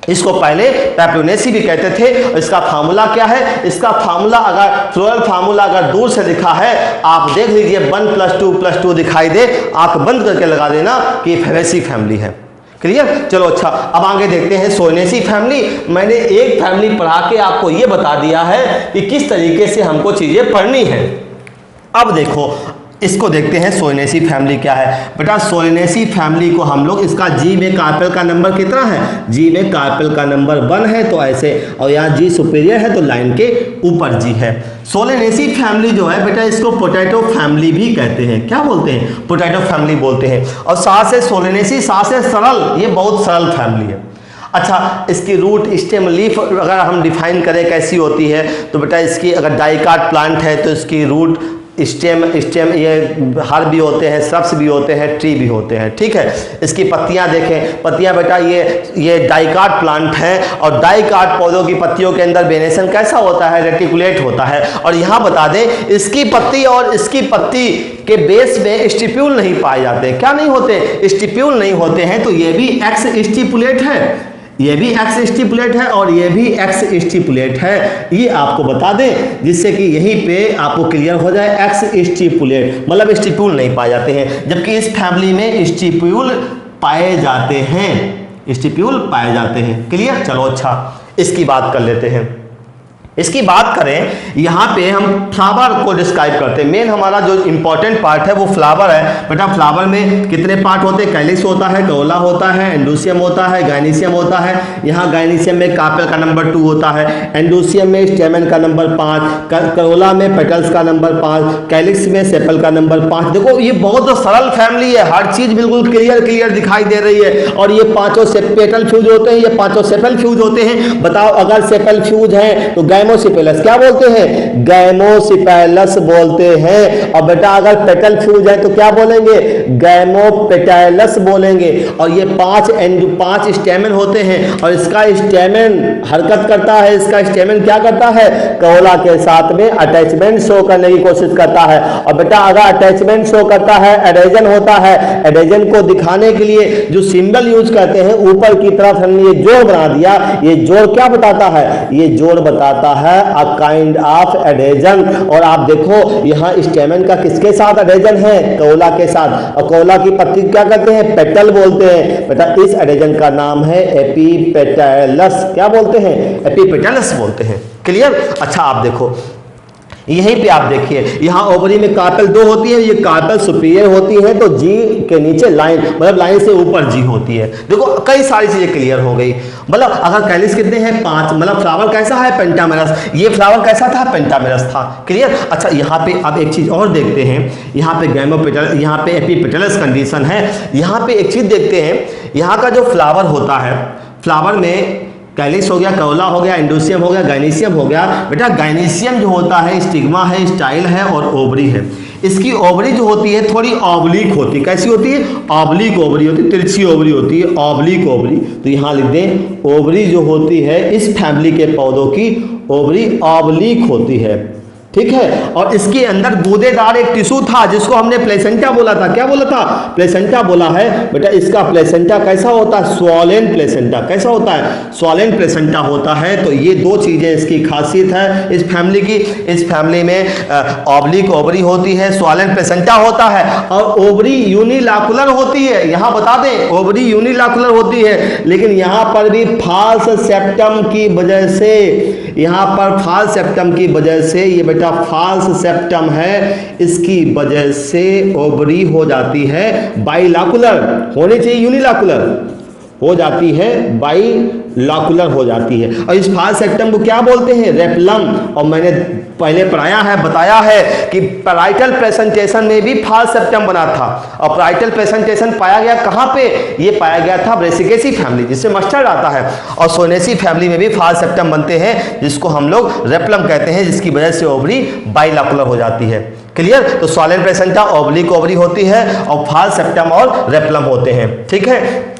S1: इसको पहले पेप्लोनेसी भी कहते थे। और इसका फार्मूला क्या है? इसका फार्मूला अगर फ्लोरल फार्मूला अगर दूर से लिखा है आप देख लीजिए 1+2+2 दिखाई दे, आंख बंद करके लगा देना कि फैबेसी फैमिली है। क्लियर। चलो अच्छा, अब आगे देखते हैं सोयनेसी फैमिली। मैंने एक फैमिली पढ़ा के आपको ये बता दिया है कि किस तरीके से हमको चीजें पढ़नी है। अब देखो इसको देखते हैं सोयनेसी फैमिली क्या है। बेटा सोयनेसी फैमिली को हम लोग, इसका जी में कार्पेल का नंबर कितना है? जी में कार्पेल का नंबर 1 है तो ऐसे, और यहाँ जी सुपीरियर है तो लाइन के ऊपर जी है। सोयनेसी फैमिली जो है बेटा इसको पोटैटो फैमिली भी कहते हैं। क्या बोलते हैं? पोटैटो फैमिली बोलते हैं। और साथ से सोयनेसी, साथ से सरल, ये बहुत सरल फैमिली है। अच्छा, इसकी रूट स्टेम लीफ अगर हम डिफाइन करें कैसी होती है तो बेटा इसकी अगर डाइकाट प्लांट है तो इसकी रूट स्टेम ये हर भी होते हैं, श्रब्स भी होते हैं, ट्री भी होते हैं। ठीक है। इसकी पत्तियां देखें, पत्तियां बेटा ये डाइकाट प्लांट है और डाइकाट पौधों की पत्तियों के अंदर वेनेशन कैसा होता है? रेटिकुलेट होता है। और यहाँ बता दें इसकी पत्ती और इसकी पत्ती के बेस में स्टिप्यूल नहीं पाए जाते। क्या नहीं होते? स्टिप्यूल नहीं होते हैं। तो ये भी एक्स स्टिपुलेट है, ये भी एक्स स्टिपुलेट है और ये भी एक्स स्टिपुलेट है। ये आपको बता दें जिससे कि यहीं पे आपको क्लियर हो जाए। एक्स स्टिपुलेट मतलब स्टिप्यूल नहीं पाए जाते हैं, जबकि इस फैमिली में स्टिप्यूल पाए जाते हैं, स्टिप्यूल पाए जाते हैं। क्लियर। चलो अच्छा, इसकी बात कर लेते हैं। इसकी बात करें, यहाँ पे हम फ्लावर को डिस्क्राइब करते हैं। मेन हमारा जो इंपॉर्टेंट पार्ट है वो फ्लावर है। बेटा फ्लावर में कितने पार्ट होते हैं? कैलिक्स होता है, करोला होता है, एंडोसियम होता है, गाइनीशियम होता है। यहाँ गाइनीशियम में कार्पेल का नंबर 2 होता है, एंडोसियम में स्टेमन का नंबर 5, करोला में पेटल्स का नंबर 5, कैलिक्स में सेपल का नंबर 5। देखो ये बहुत सरल फैमिली है, हर चीज बिल्कुल क्लियर दिखाई दे रही है। और ये पांचों पेटल फ्यूज होते हैं, ये पांचों सेपल फ्यूज होते हैं। बताओ अगर सेपल फ्यूज है तो गैमोसिपेलस क्या बोलते हैं? गैमोसिपेलस बोलते हैं। और बेटा अगर पेटल फ्यूज है तो क्या बोलेंगे? गैमोपेटैलस बोलेंगे। और ये 5 स्टेमन होते हैं और इसका स्टेमन हरकत करता है। इसका स्टेमन क्या करता है? करोला के साथ में अटैचमेंट शो करने की कोशिश करता है। और बेटा अगर अटैचमेंट शो करता है, एडेजन होता है, एडेजन को दिखाने के लिए जो सिंबल यूज करते हैं ऊपर की तरफ हमने ये जोड़ बना दिया। ये जोड़ क्या बताता है? ये जोड़ बताता है अ काइंड ऑफ एडेजन। और आप देखो यहाँ स्टेमन का किसके साथ एडेजन है? करोला के साथ। और करोला की पत्ती क्या कहते हैं? पेटल बोलते हैं। बेटा इस एडेजन का नाम है एपीपेटैलस। क्या बोलते हैं? एपीपेटैलस बोलते हैं। क्लियर। अच्छा आप देखो यहीं पे आप देखिए, यहाँ ओवरी में कार्पेल 2 होती है, ये कार्पेल सुपीरियर होती है तो जी के नीचे लाइन, मतलब लाइन से ऊपर जी होती है। देखो कई सारी चीजें क्लियर हो गई। मतलब अगर कैलिक्स कितने हैं? 5। मतलब फ्लावर कैसा है? पेंटामेरस। ये फ्लावर कैसा था? पेंटामेरस था। क्लियर। अच्छा यहाँ पे अब एक चीज और देखते हैं। यहाँ पे गैमोपेटल, यहाँ पे एपीपेटलस कंडीशन है। यहाँ पे एक चीज देखते हैं, यहाँ का जो फ्लावर होता है, फ्लावर में कैलिक्स हो गया, करोला हो गया, एंडोसियम हो गया, गाइनीशियम हो गया। बेटा गाइनीशियम जो होता है स्टिग्मा है, स्टाइल है और ओवरी है। इसकी ओवरी जो होती है थोड़ी ऑब्लिक होती है। कैसी होती है? ऑब्लिक ओवरी होती है, तिरछी ओवरी होती है, ऑब्लिक ओवरी। तो यहाँ लिख दें ओवरी जो होती है इस फैमिली के पौधों की ओवरी ऑब्लिक होती है। ठीक है। और इसके अंदर गूदेदार एक टिश्यू था जिसको हमने प्लेसेंटा बोला था। क्या बोला था? प्लेसेंटा बोला है। बेटा इसका प्लेसेंटा कैसा होता है? स्वॉलेन प्लेसेंटा। कैसा होता है? स्वॉलेन प्लेसेंटा होता है। तो ये 2 चीजें इसकी खासियत है इस फैमिली की। इस फैमिली में ऑब्लिक ओवरी होती है, स्वॉलेन प्लेसेंटा होता है और ओवरी यूनिलैकुलर होती है। यहाँ बता दें ओवरी यूनिलैकुलर होती है, लेकिन यहाँ पर भी फाल्स सेप्टम की वजह से, यहाँ पर फाल्स सेप्टम की वजह से, ये बेटा फाल्स सेप्टम है, इसकी वजह से ओवरी हो जाती है बाइलैकुलर। होनी चाहिए यूनिलैकुलर, हो जाती है, बाइलॉकुलर हो जाती है। और इस फाल्स सेप्टम को क्या बोलते हैं? रेपलम। और मैंने पहले पढ़ाया है, बताया है कि पैराइटल प्रेजेंटेशन में भी फाल्स सेप्टम बना था। और पैराइटल प्रेजेंटेशन पाया गया कहाँ पे? ये पाया गया था ब्रेसिकेसी फैमिली, जिससे मस्टर्ड आता है। और सोनेसी फैमिली में भी फाल्स सेप्टम बनते हैं, जिसको हम लोग रेपलम कहते हैं, जिसकी वजह से ओवरी बाइलॉकुलर हो जाती है। क्लियर? तो सॉलिड प्लेसेंटा ओब्लिक ओवरी होती है और फाल्स सेप्टम और रेपलम होते हैं। ठीक है,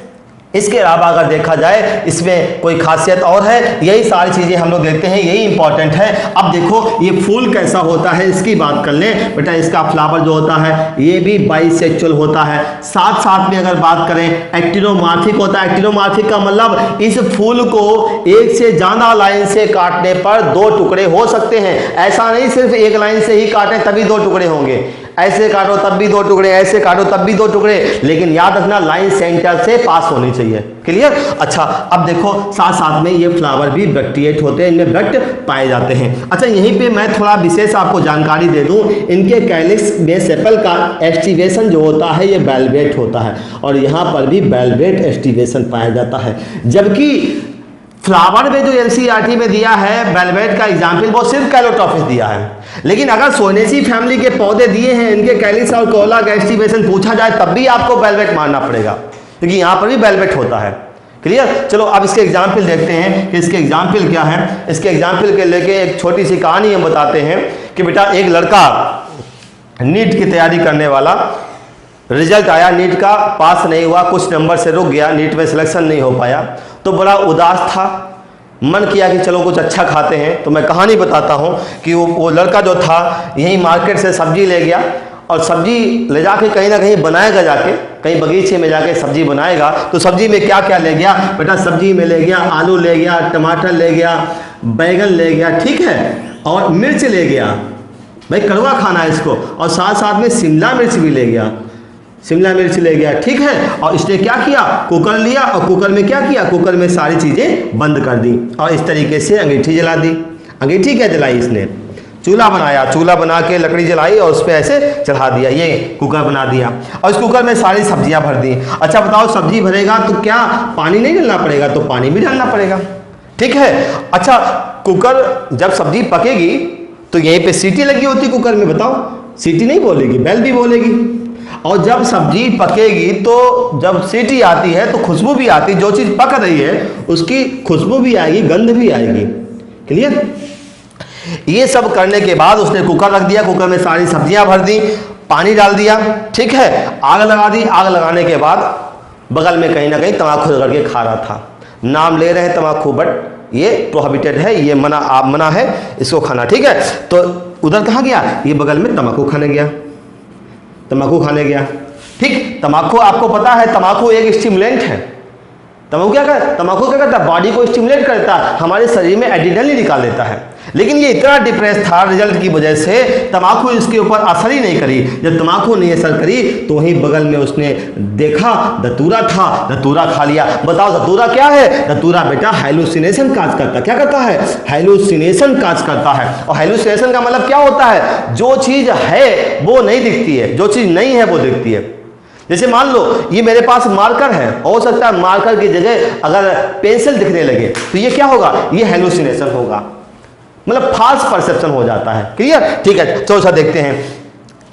S1: इसके अलावा अगर देखा जाए इसमें कोई खासियत और है, यही सारी चीज़ें हम लोग देखते हैं, यही इंपॉर्टेंट है। अब देखो ये फूल कैसा होता है इसकी बात कर लें बेटा। इसका फ्लावर जो होता है ये भी बाइसेक्सुअल होता है। साथ साथ में अगर बात करें एक्टिनोमार्फिक होता है। एक्टिनोमार्फिक का मतलब इस फूल को एक से ज़्यादा लाइन से काटने पर दो टुकड़े हो सकते हैं। ऐसा नहीं सिर्फ एक लाइन से ही काटें तभी दो टुकड़े होंगे, ऐसे काटो तब भी दो टुकड़े, ऐसे काटो तब भी दो टुकड़े, लेकिन याद रखना लाइन सेंटर से पास होनी चाहिए। क्लियर? अच्छा, अब देखो साथ साथ में ये फ्लावर भी ब्रैक्टिएट होते हैं, इनमें ब्रैक्ट पाए जाते हैं। अच्छा, यहीं पे मैं थोड़ा विशेष आपको जानकारी दे दूं, इनके कैलिक्स में सेपल का एस्टिवेशन जो होता है ये वेलवेट होता है, और यहाँ पर भी वेलवेट एस्टिवेशन पाया जाता है। जबकि फ्लावर में जो एनसीईआरटी में दिया है वेलवेट का एग्जाम्पल वो सिर्फ कैलोट्रॉपिस दिया है, लेकिन अगर सोनेसी फैमिली के पौधे दिए हैं, इनके कैलिक्स और कोला का एस्टिवेशन पूछा जाए तब भी आपको वेलवेट मानना पड़ेगा, क्योंकि यहाँ पर भी वेलवेट होता है। क्लियर? चलो अब इसके एग्जाम्पल देखते हैं कि इसके एग्जाम्पल क्या है। इसके एग्जाम्पल के लेके एक छोटी सी कहानी हम बताते हैं कि बेटा एक लड़का नीट की तैयारी करने वाला, रिजल्ट आया नीट का, पास नहीं हुआ, कुछ नंबर से रुक गया, नीट में सिलेक्शन नहीं हो पाया, तो बड़ा उदास था। मन किया कि चलो कुछ अच्छा खाते हैं। तो मैं कहानी बताता हूँ कि वो लड़का जो था यहीं मार्केट से सब्जी ले गया, और सब्जी ले जाके कहीं ना कहीं बनाएगा, जाके कहीं बगीचे में जाके सब्जी बनाएगा। तो सब्जी में क्या क्या ले गया बेटा? सब्जी में ले गया आलू ले गया, टमाटर ले गया, बैगन ले गया, ठीक है, और मिर्च ले गया, भाई कड़वा खाना है इसको, और साथ साथ में शिमला मिर्च भी ले गया, शिमला मिर्च ले गया, ठीक है। और इसने क्या किया? कुकर लिया, और कुकर में क्या किया? कुकर में सारी चीज़ें बंद कर दी, और इस तरीके से अंगीठी जला दी। अंगीठी क्या जलाई इसने? चूल्हा बनाया, चूल्हा बना के लकड़ी जलाई और उस पर ऐसे चढ़ा दिया, ये कुकर बना दिया, और इस कुकर में सारी सब्जियां भर दी। अच्छा बताओ, सब्जी भरेगा तो क्या पानी नहीं डालना पड़ेगा? तो पानी भी डालना पड़ेगा, ठीक है। अच्छा, कुकर जब सब्जी पकेगी तो यहीं पे सीटी लगी होती कुकर में, बताओ सीटी नहीं बोलेगी, बेल भी बोलेगी। और जब सब्जी पकेगी तो जब सीटी आती है तो खुशबू भी आती है, जो चीज़ पक रही है उसकी खुशबू भी आएगी, गंध भी आएगी। क्लियर? ये सब करने के बाद उसने कुकर रख दिया, कुकर में सारी सब्जियां भर दी, पानी डाल दिया, ठीक है, आग लगा दी। आग लगाने के बाद बगल में कहीं ना कहीं तम्बाकू रगड़ के खा रहा था। नाम ले रहे हैं तम्बाकू, बट ये प्रोहिबिटेड है, ये मना है इसको खाना, ठीक है। तो उधर कहाँ गया? ये बगल में तम्बाकू खाने गया, तम्बाकू खाने गया, ठीक। तम्बाकू आपको पता है तम्बाकू एक स्टिमुलेंट है। तम्बाकू क्या करता है? तम्बाकू क्या करता है? बॉडी को स्टिमुलेट करता है, हमारे शरीर में एड्रेनलिन निकाल देता है। लेकिन ये इतना डिप्रेस था रिजल्ट की वजह से, तम्बाकू इसके ऊपर असर ही नहीं करी। जब तम्बाकू नहीं असर करी तो वहीं बगल में उसने देखा धतूरा था, धतूरा खा लिया। बताओ धतूरा क्या है? धतूरा बेटा हैलुसिनेशन काज करता है। क्या करता है? हैलुसिनेशन काज करता है। और हैलुसिनेशन का मतलब क्या होता है? जो चीज़ है वो नहीं दिखती है, जो चीज़ नहीं है वो दिखती है। जैसे मान लो ये मेरे पास मार्कर है, हो सकता है मार्कर की जगह अगर पेंसिल दिखने लगे तो ये क्या होगा? ये हैलुसिनेशन होगा, मतलब फाल्स परसेप्शन हो जाता है। क्लियर? ठीक है, चलो सर देखते हैं।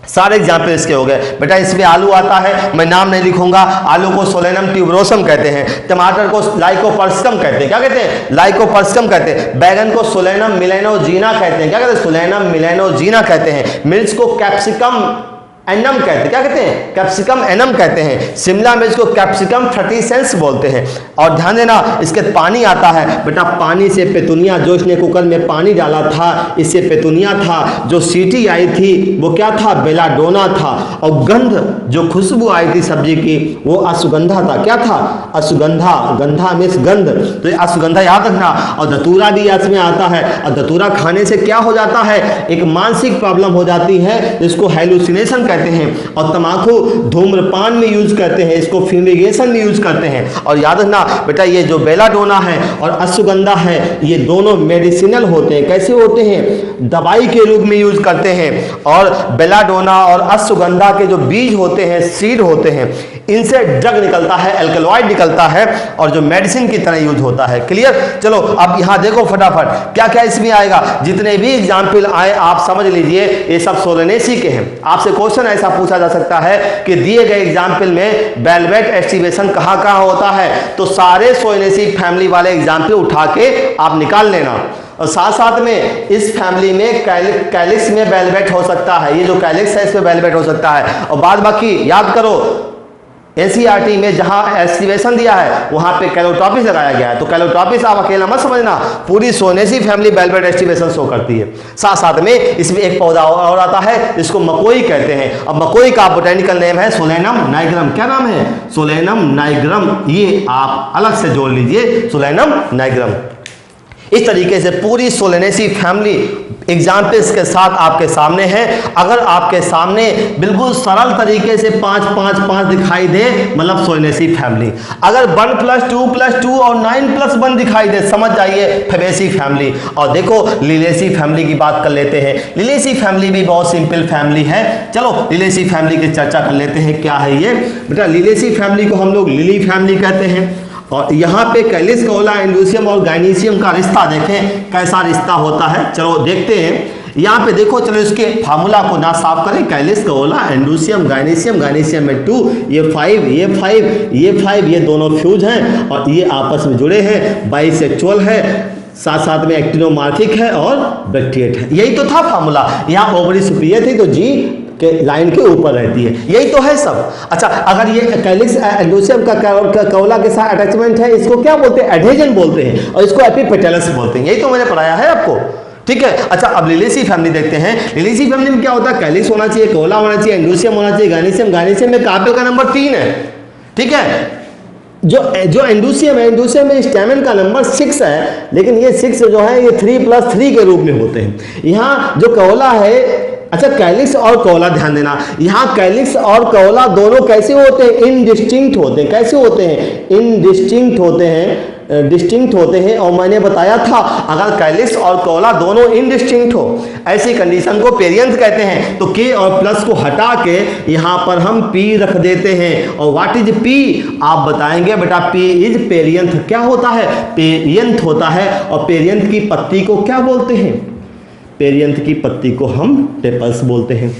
S1: सारे एग्जाम्पल इसके हो गए बेटा। इसमें आलू आता है, मैं नाम नहीं लिखूंगा। आलू को सोलेनम ट्यूबरोसम कहते हैं, टमाटर को लाइकोपर्सिकम कहते हैं। क्या कहते हैं? लाइकोपर्सिकम कहते हैं। बैगन को सोलेनम मिलेनोजीना कहते हैं। क्या कहते हैं? सोलेनम मिलेनोजीना कहते हैं। मिर्च को कैप्सिकम एनम कहते हैं। क्या कहते हैं? कैप्सिकम एनम कहते हैं। शिमला मिर्च को कैप्सिकम फ्रटिसेंस बोलते हैं। और ध्यान देना, इसके पानी आता है बेटा, पानी से पेतुनिया, जो इसने कुकर में पानी डाला था इससे पेतुनिया था। जो सीटी आई थी वो क्या था? बेलाडोना था। और गंध, जो खुशबू आई थी सब्जी की, वो अश्वगंधा था। क्या था? अश्वगंधा। गंधा मीन्स गंध, तो ये अश्वगंधा याद रखना। और धतूरा भी इसमें आता है। और धतूरा खाने से क्या हो जाता है? एक मानसिक प्रॉब्लम हो जाती है जिसको हैलुसिनेशन कहते हैं। और तम्बाकू धूम्रपान में यूज करते हैं, इसको फ्यूमिगेशन में यूज करते हैं। और याद रखना, बेटा ये जो बेलाडोना है और अश्वगंधा है ये दोनों मेडिसिनल होते हैं। कैसे होते हैं? दवाई के रूप में यूज करते हैं। और बेलाडोना और अश्वगंधा के जो बीज होते हैं, सीड होते हैं, इनसे ड्रग निकलता है, एल्कलॉइड निकलता है और जो मेडिसिन की तरह यूज होता है। क्लियर? चलो अब यहां देखो फटाफट क्या क्या इसमें आएगा। जितने भी एग्जाम्पल आए आप समझ लीजिए ये सब सोलेनेसी के हैं। आपसे क्वेश्चन ऐसा पूछा जा सकता है कि दिए गए एग्जाम्पल में वेलवेट एस्टिवेशन कहां कहां होता है, तो सारे सोलेनेसी फैमिली वाले एग्जाम्पल उठा के आप निकाल लेना। और साथ साथ में इस फैमिली में कैलिक्स में वेलवेट हो सकता है, ये जो कैलिक्स है इसमें वेलवेट हो सकता है। और बाद बाकी याद करो एनसीईआरटी में जहां एस्टिवेशन दिया है वहां पे कैलोट्रॉपिस लगाया गया है, तो कैलोट्रॉपिस आप अकेला मत समझना, पूरी Solanaceae family velvet aestivation show करती है। साथ साथ में इसमें एक पौधा और आता है जिसको मकोई कहते हैं। अब मकोई का बोटेनिकल नेम है सोलेनम नाइग्रम। क्या नाम है? Solanum nigrum. ये आप अलग से जोड़ लीजिए, सोलेनम नाइग्रम। इस तरीके से पूरी सोलेनेसी फैमिली एग्जाम्पल्स के साथ आपके सामने है। अगर आपके सामने बिल्कुल सरल तरीके से 5 5 5 दिखाई दे, मतलब सोलेनेसी फैमिली। अगर 1 + 2 + 2 और 9 + 1 दिखाई दे, समझ जाइए फेबेसी फैमिली। और देखो लिलिएसी फैमिली की बात कर लेते हैं। लिलिएसी फैमिली भी बहुत सिंपल फैमिली है। चलो लिलिएसी फैमिली की चर्चा कर लेते हैं। क्या है ये? बेटा लिलिएसी फैमिली को हम लोग लिली फैमिली कहते हैं। और यहाँ पे कैलिस कोला इंडूसियम और गाइनीसियम का रिश्ता देखें कैसा रिश्ता होता है। चलो देखते हैं। यहाँ पे देखो, चलो इसके फार्मूला को ना साफ करें। कैलिस कोला इंडूसियम गाइनीसियम, गाइनीसियम में 2, ये 5, ये 5, ये 5, ये दोनों फ्यूज हैं और ये आपस में जुड़े हैं, बाइसेक्सुअल है, साथ साथ में एक्टिनोमार्फिक है और ब्रैक्टिएट है। यही तो था फार्मूला। यहाँ ओवरी सुपीरियर थी तो जी के लाइन के ऊपर रहती है। यही तो है सब। अच्छा, अगर ये कैलिक्स एंडोसियम का कोला के साथ अटैचमेंट है, इसको क्या बोलते हैं? एडहेजन बोलते हैं और इसको एपिपेटलस बोलते हैं। यही तो मैंने पढ़ाया है आपको। ठीक है। अच्छा, अब लिलिएसी फैमिली देखते हैं। लिलिएसी फैमिली में क्या होता है? कैलिक्स होना चाहिए, कोला होना चाहिए, एंडोसियम होना चाहिए, गाइनीसियम। गाइनीसियम में कार्पेल का नंबर 3 है। ठीक है। जो एंडोसियम है, एंडोसियम में स्टैमेन का नंबर 6 है, लेकिन ये 6 जो है ये 3+3 के रूप में होते हैं। यहाँ जो कोला है, अच्छा कैलिक्स और कोला ध्यान देना, यहाँ कैलिक्स और कोला दोनों कैसे होते हैं? इनडिस्टिंक्ट होते हैं। कैसे होते हैं? इनडिस्टिंक्ट होते हैं, डिस्टिंक्ट होते हैं। और मैंने बताया था अगर कैलिक्स और कोला दोनों इनडिस्टिंक्ट हो, ऐसी कंडीशन को पेरियंथ कहते हैं। तो के और प्लस को हटा के यहाँ पर हम पी रख देते हैं। और व्हाट इज पी? आप बताएंगे बेटा पी इज पेरियंथ। क्या होता है? पेरियंथ होता है। और पेरियंथ की पत्ती को क्या बोलते हैं? पेरियंथ की पत्ती को हम टेपल्स बोलते हैं।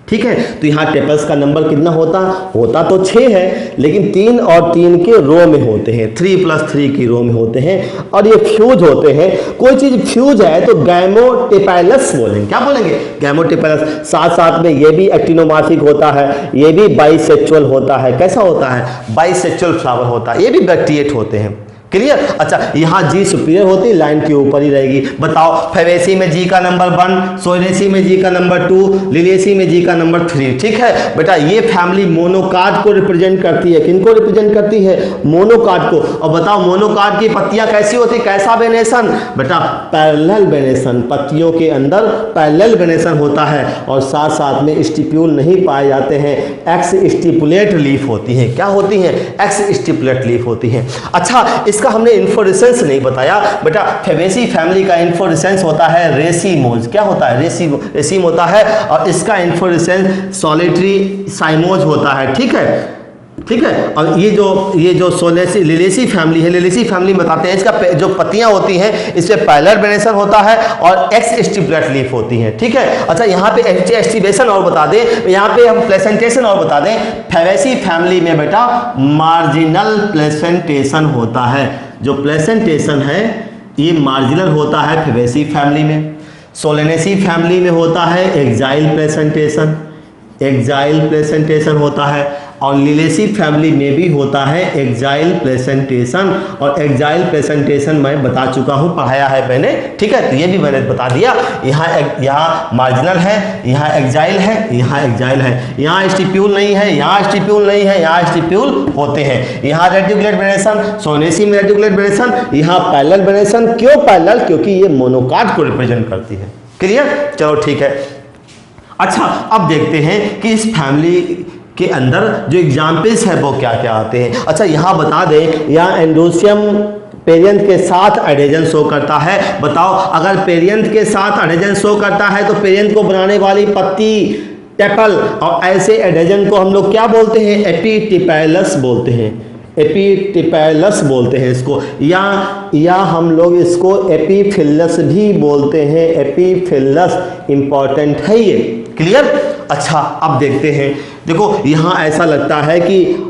S1: ठीक है। तो यहाँ टेपल्स का नंबर कितना होता तो 6 है, लेकिन 3 और 3 के रो में होते हैं, 3+3 की रो में होते हैं। और ये फ्यूज होते हैं। कोई चीज फ्यूज है तो गैमोटेपैलस बोलेंगे। क्या बोलेंगे? गैमोटेपैलस। साथ साथ में ये भी एक्टिनोमार्फिक होता है, ये भी बाइसेक्सुअल होता है। कैसा होता है? बाइसेक्सुअल फ्लावर होता है। ये भी ब्रैक्टिएट होते हैं। क्लियर? अच्छा, यहाँ जी सुपीरियर होती है, लाइन के ऊपर ही रहेगी। बताओ फेबेसी में जी का नंबर 1, सोलेनेसी में जी का नंबर 2, लिलिएसी में जी का नंबर 3। ठीक है बेटा, ये फैमिली मोनोकार्ड को रिप्रेजेंट करती है। किनको रिप्रेजेंट करती है? मोनोकार्ड को। और बताओ मोनोकार्ड की पत्तियां कैसी होती है? कैसा वेनेशन? बेटा पैरेलल वेनेशन, पत्तियों के अंदर पैरेलल वेनेशन होता है। और साथ साथ में स्टिप्यूल नहीं पाए जाते हैं, एक्स स्टिपुलेट लीफ होती है। क्या होती है? एक्स स्टिपुलेट लीफ होती है। अच्छा, इसका हमने इन्फ्लोरेसेंस नहीं बताया बेटा। फेबेसी फैमिली का इन्फ्लोरेसेंस होता है रेसिमोज। क्या होता है? रेसिम होता है। और इसका इन्फ्लोरेसेंस सॉलिटरी साइमोज होता है। ठीक है। ठीक है। और ये जो सोलेसी लिलिएसी फैमिली है, लिलिएसी फैमिली बताते हैं इसका जो पत्तियां होती हैं इसमें पैरेलल वेनेशन होता है और एक्स स्टिपुलेट लीफ होती हैं। ठीक है। अच्छा, यहाँ पे एस्टिवेशन और बता दें, यहाँ पे हम प्लेसेंटेशन और बता दें। फेबेसी फैमिली में बेटा मार्जिनल प्लेसेंटेशन होता है। जो प्लेसेंटेशन है ये मार्जिनल होता है फेबेसी फैमिली में। सोलेनेसी फैमिली में होता है एक्साइल प्लेसेंटेशन, एक्साइल प्लेसेंटेशन होता है। और लिलिएसी फैमिली में भी होता है एक्साइल प्लेसेंटेशन। और एक्साइल प्लेसेंटेशन मैं बता चुका हूँ, पढ़ाया है मैंने। ठीक है। तो ये भी मैंने बता दिया। यहाँ मार्जिनल है, यहाँ एक्साइल है, यहाँ एक्साइल है, यहाँ स्टिप्यूल नहीं है, यहाँ स्टिप्यूल नहीं है, यहाँ स्टिप्यूल होते हैं। यहाँ रेटिकुलेट वेनेशन, सोलेनेसी में रेटिकुलेट वेनेशन, यहाँ पैरेलल वेनेशन। क्यों पैरेलल? क्योंकि ये मोनोकार्ड को रिप्रेजेंट करती है। क्लियर? चलो ठीक है। अच्छा, अब देखते हैं कि इस फैमिली के अंदर जो एग्जाम्पल्स है वो क्या क्या आते हैं। अच्छा यहाँ बता दें, यहाँ एंडोसियम पेरियंथ के साथ एडेजन शो करता है। बताओ अगर पेरियंथ के साथ एडेजन शो करता है तो पेरियंथ को बनाने वाली पत्ती टेपल, और ऐसे एडेजन को हम लोग क्या बोलते हैं, एपिटिपेलस बोलते हैं, एपिटिपेलस बोलते हैं इसको, या हम लोग इसको एपीफिलस भी बोलते हैं। एपीफिलस इंपॉर्टेंट है ये, क्लियर। अच्छा अब देखते हैं, देखो यहाँ ऐसा लगता है कि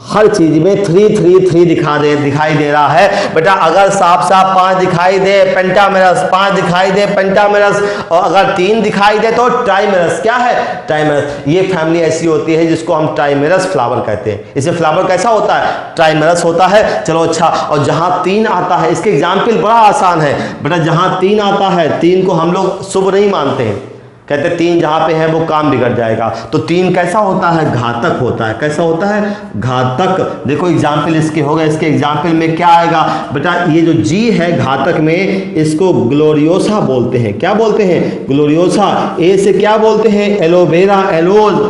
S1: हर चीज में 3 3 3 दिखाई दे रहा है। बेटा अगर साफ साफ 5 दिखाई दे पेंटामेरस, 5 दिखाई दे पेंटामेरस, और अगर 3 दिखाई दे तो ट्राइमेरस। क्या है, ट्राइमेरस। ये फैमिली ऐसी होती है जिसको हम ट्राइमेरस फ्लावर कहते हैं। इसे फ्लावर कैसा होता है, ट्राइमेरस होता है। चलो अच्छा, और जहां 3 आता है, इसके एग्जाम्पल बड़ा आसान है बेटा। जहां 3 आता है, 3 को हम लोग शुभ नहीं मानते हैं, कहते 3 जहां पे है वो काम बिगड़ जाएगा। तो 3 कैसा होता है, घातक होता है। कैसा होता है, घातक। देखो एग्जाम्पल इसके हो गए, इसके एग्जाम्पल में क्या आएगा बेटा, ये जो जी है घातक में, इसको ग्लोरियोसा बोलते हैं। क्या बोलते हैं, ग्लोरियोसा। ए से क्या बोलते हैं, एलोवेरा, एलोज।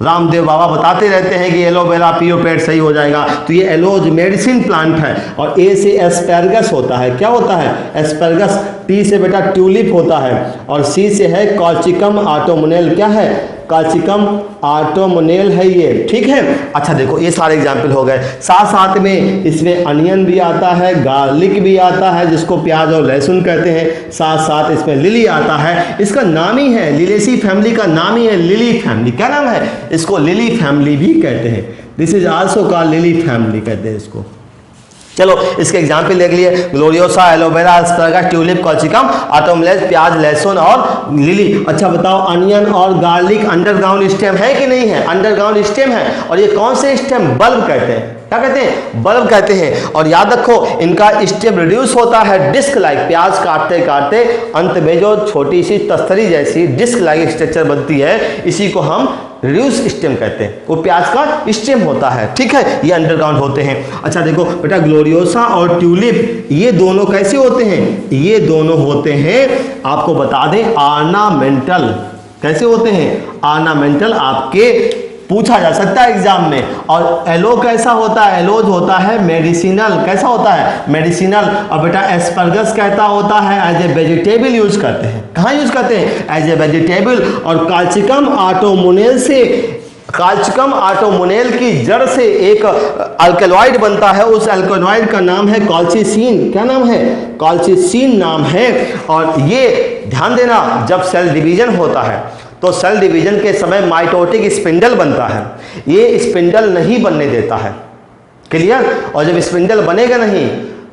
S1: रामदेव बाबा बताते रहते हैं कि एलोवेरा पियो पेट सही हो जाएगा, तो ये एलोज मेडिसिन प्लांट है। और ए से एस्पैरगस होता है। क्या होता है, एस्पैरगस। टी से बेटा ट्यूलिप होता है, और सी से है कॉल्चिकम ऑटोमोनेल। क्या है, कॉल्चिकम ऑटोमोनेल है ये, ठीक है। अच्छा देखो ये सारे एग्जाम्पल हो गए। साथ साथ में इसमें अनियन भी आता है, गार्लिक भी आता है जिसको प्याज और लहसुन कहते हैं। साथ साथ इसमें लिली आता है, इसका नाम ही है, लिलेसी फैमिली का नाम ही है लिली फैमिली। क्या नाम है, इसको लिली फैमिली भी कहते हैं। This is also called lily family कहते हैं इसको। चलो इसके एग्जाम्पल देख लिए, gloriosa, aloe vera, asparagus, tulip, colchicum ऑटोमोनेल, प्याज, लहसुन और लिली। अच्छा बताओ अनियन और गार्लिक अंडरग्राउंड स्टेम है कि नहीं है, अंडरग्राउंड स्टेम है। और ये कौन से स्टेम, बल्ब कहते हैं। क्या कहते हैं, बल्ब कहते हैं। और याद रखो इनका स्टेम रिड्यूस होता है डिस्क लाइक, प्याज काटते काटते अंत में जो छोटी सी तस्तरी जैसी डिस्क लाइक स्ट्रक्चर बनती है, इसी को हम रिड्यूस स्टेम कहते हैं। वो प्याज का स्टेम होता है, ठीक है। ये अंडरग्राउंड होते हैं। अच्छा देखो बेटा ग्लोरियोसा और ट्यूलिप ये दोनों कैसे होते हैं, ये दोनों होते हैं आपको बता दें ऑर्नामेंटल। कैसे होते हैं, ऑर्नामेंटल। आपके पूछा जा सकता है एग्जाम में। और एलो कैसा होता है, एलोज होता है मेडिसिनल। कैसा होता है, मेडिसिनल। और बेटा एस्परगस कहता होता है एज ए वेजिटेबल यूज करते हैं। कहाँ यूज करते हैं, एज ए वेजिटेबल। और कॉल्चिकम ऑटोमोनेल से, कॉल्चिकम ऑटोमोनेल की जड़ से एक अल्कलॉइड बनता है, उस अल्कलॉइड का नाम है कॉल्चिसिन। क्या नाम है, कॉल्चिसिन नाम है। और ये ध्यान देना, जब सेल डिवीजन होता है तो सेल डिवीजन के समय माइटोटिक स्पिंडल बनता है, ये स्पिंडल नहीं बनने देता है, क्लियर। और जब स्पिंडल बनेगा नहीं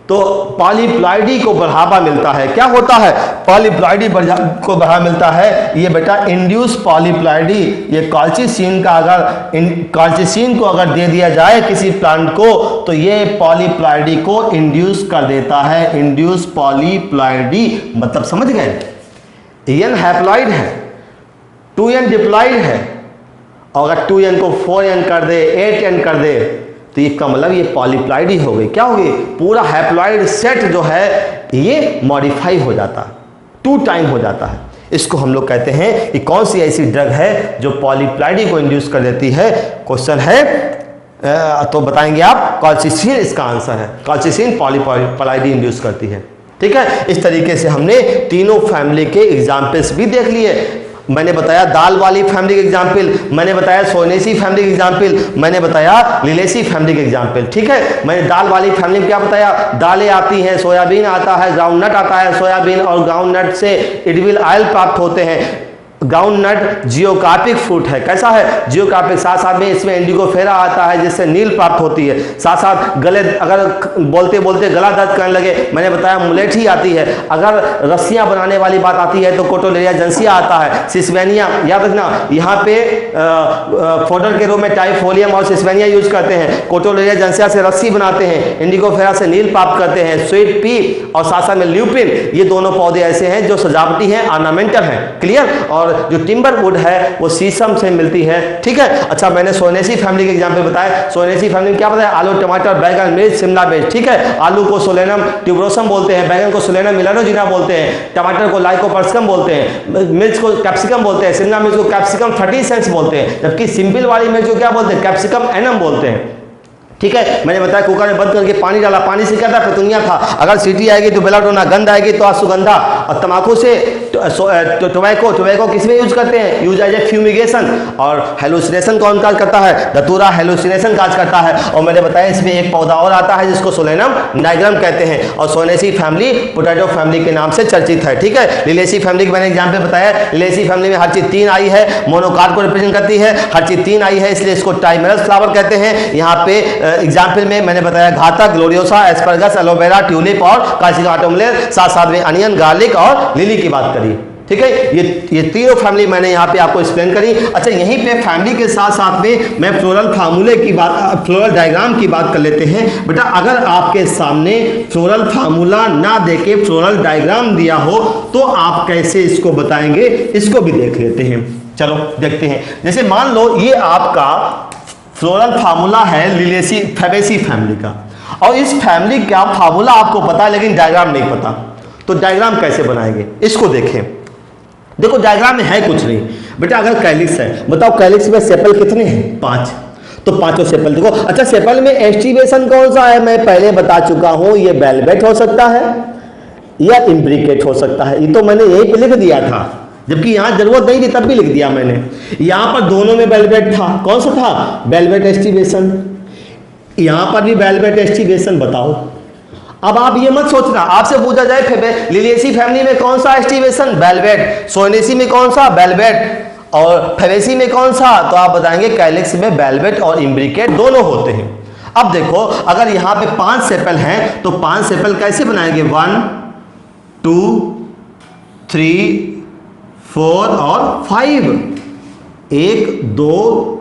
S1: तो पॉलीप्लॉइडी को बढ़ावा मिलता है। क्या होता है, पॉलीप्लॉइडी को बढ़ावा मिलता है। ये बेटा इंड्यूस पॉलीप्लॉइडी, ये कॉल्चिसिन का अगर कॉल्चिसिन को अगर दे दिया जाए किसी प्लांट को तो ये पॉलीप्लॉइडी को इंड्यूस कर देता है। इंड्यूस पॉलीप्लॉइडी मतलब समझ गए, एन हैप्लॉइड है, 2n डिप्लॉइड है, और अगर 2n को 4n कर दे, 8n कर दे तो ये का मतलब ये पॉलीप्लॉइड ही हो गई। क्या होगी, पूरा हैप्लॉइड सेट जो है ये मॉडिफाई हो जाता है, 2 टाइम हो जाता है। इसको हम लोग कहते हैं कि कौन सी ऐसी ड्रग है जो पॉलीप्लॉइडी को इंड्यूस कर देती है। क्वेश्चन है तो बताएंगे आप, कॉल्चिसिन इसका आंसर है। कॉल्चिसिन पॉलीप्लॉइडी इंड्यूस करती है, ठीक है। इस तरीके से हमने तीनों फैमिली के एग्जाम्पल्स भी देख लिए। मैंने बताया दाल वाली फैमिली के एग्जाम्पल, मैंने बताया सोनेसी फैमिली के एग्जाम्पल, मैंने बताया लिलेसी फैमिली के एग्जाम्पल, ठीक है। मैंने दाल वाली फैमिली में क्या बताया, दालें आती हैं, सोयाबीन आता है, ग्राउंड नट आता है, सोयाबीन और ग्राउंड नट से एडिबल ऑयल प्राप्त होते हैं। ग्राउंड नट जियोकार्पिक फ्रूट है। कैसा है, जियोकार्पिक। साथ साथ में इसमें इंडिगोफेरा आता है जिससे नील प्राप्त होती है। साथ साथ गले, अगर बोलते बोलते गला दर्द करने लगे, मैंने बताया मुलेठी आती है। अगर रस्सियां बनाने वाली बात आती है तो कोटोलेरिया जेंसिया आता है। सिस्वेनिया, याद रखना यहाँ पे फोडर के रूप में टाइफोलियम और सिस्वेनिया यूज करते हैं। कोटोलेरिया जेंसिया से रस्सी बनाते हैं, इंडिगोफेरा से नील प्राप्त करते हैं। स्वीट पी और साथ साथ में ल्यूपिन, ये दोनों पौधे ऐसे हैं जो सजावटी हैं, ऑर्नामेंटल हैं, क्लियर। और और जो टिम्बर वुड है वो शीशम से मिलती है, ठीक है। अच्छा, मैंने सोनेसी फैमिली के एग्जाम्पल बताया। सोनेसी फैमिली में क्या बताया? आलू, टमाटर, बैगन, मिर्च, शिमला मिर्च, ठीक है। आलू को सोलेनम ट्यूबरोसम बोलते हैं, बैगन को सोलेनम मिलानोजिना बोलते हैं, टमाटर को लाइकोपर्सिकम बोलते हैं, मिर्च को कैप्सिकम बोलते हैं, शिमला मिर्च को कैप्सिकम 30 सेंस बोलते हैं, जबकि सिंपल वाली मिर्च को क्या बोलते हैं? कैप्सिकम एनम बोलते हैं, ठीक है। मैंने बताया कुकर में बंद करके पानी डाला, पानी से क्या था? पेतुनिया था। अगर सीटी आएगी तो बेलाडोना, गंध आएगी तो अश्वगंधा। और तम्बाकू से टोबैको किस में यूज करते हैं? Use as a fumigation. और हेलुसिनेशन कौन काज करता है? धतूरा हेलुसिनेशन काज करता है। और मैंने बताया इसमें एक पौधा और आता है जिसको सोलेनम नाइग्रम कहते हैं। और सोनेसी फैमिली पोटैटो फैमिली के नाम से चर्चित है, ठीक है। लिलिएसी फैमिली के मैंने एग्जाम्पल बताया। लिलिएसी फैमिली में हर चीज 3 आई है, मोनोकार्प को रिप्रेजेंट करती है, हर चीज 3 आई है, इसलिए इसको ट्राइमेरस फ्लावर कहते हैं। यहाँ पे एग्जाम्पल में मैंने बताया घातक, ग्लोरियोसा, एस्परगस, एलोवेरा, ट्यूलिप और कासिका ऑटोमलेर, साथ में अनियन, गार्लिक और लिली की बात करी, ठीक है। ये तीनों फैमिली मैंने यहाँ पे आपको एक्सप्लेन करी। अच्छा, यहीं पे फैमिली के साथ साथ में मैं फ्लोरल फार्मूले की बात, फ्लोरल डायग्राम की बात कर लेते हैं। बेटा, अगर आपके सामने फ्लोरल फार्मूला ना देके फ्लोरल डायग्राम दिया हो तो आप कैसे इसको बताएंगे, इसको भी देख लेते हैं। चलो देखते हैं। जैसे मान लो ये आपका फ्लोरल फार्मूला है लिलिएसी फैबेसी फैमिली का, और इस फैमिली का फार्मूला आपको पता है लेकिन डायग्राम नहीं पता, तो डायग्राम कैसे बनाएंगे इसको देखें। देखो, डायग्राम में है कुछ नहीं बेटा। अगर कैलिक्स है, बताओ कैलिक्स में सेपल कितने हैं? 5, तो 5 सेपल देखो। अच्छा, सेपल में एस्टिवेशन कौन सा है? मैं पहले बता चुका हूं, ये वेलवेट हो सकता है या इम्ब्रिकेट हो सकता है। ये तो मैंने यहीं पे लिख दिया था, जबकि यहां जरूरत नहीं थी तब भी लिख दिया मैंने। यहां पर दोनों में वेलवेट था, कौन सा था? Velvet aestivation. यहां पर भी वेलवेट एस्टिवेशन। बताओ, अब आप ये मत सोचना, आपसे पूछा जाए लिलिएसी फैमिली में कौन सा एस्टिवेशन? वेलवेट। सोनेसी में कौन सा? वेलवेट। और फैबेसी में कौन सा? तो आप बताएंगे कैलिक्स में वेलवेट और इम्ब्रिकेट दोनों होते हैं। अब देखो, अगर यहां पे 5 सेपल हैं तो 5 सेपल कैसे बनाएंगे? 1 2 3 4 और 5, 1 2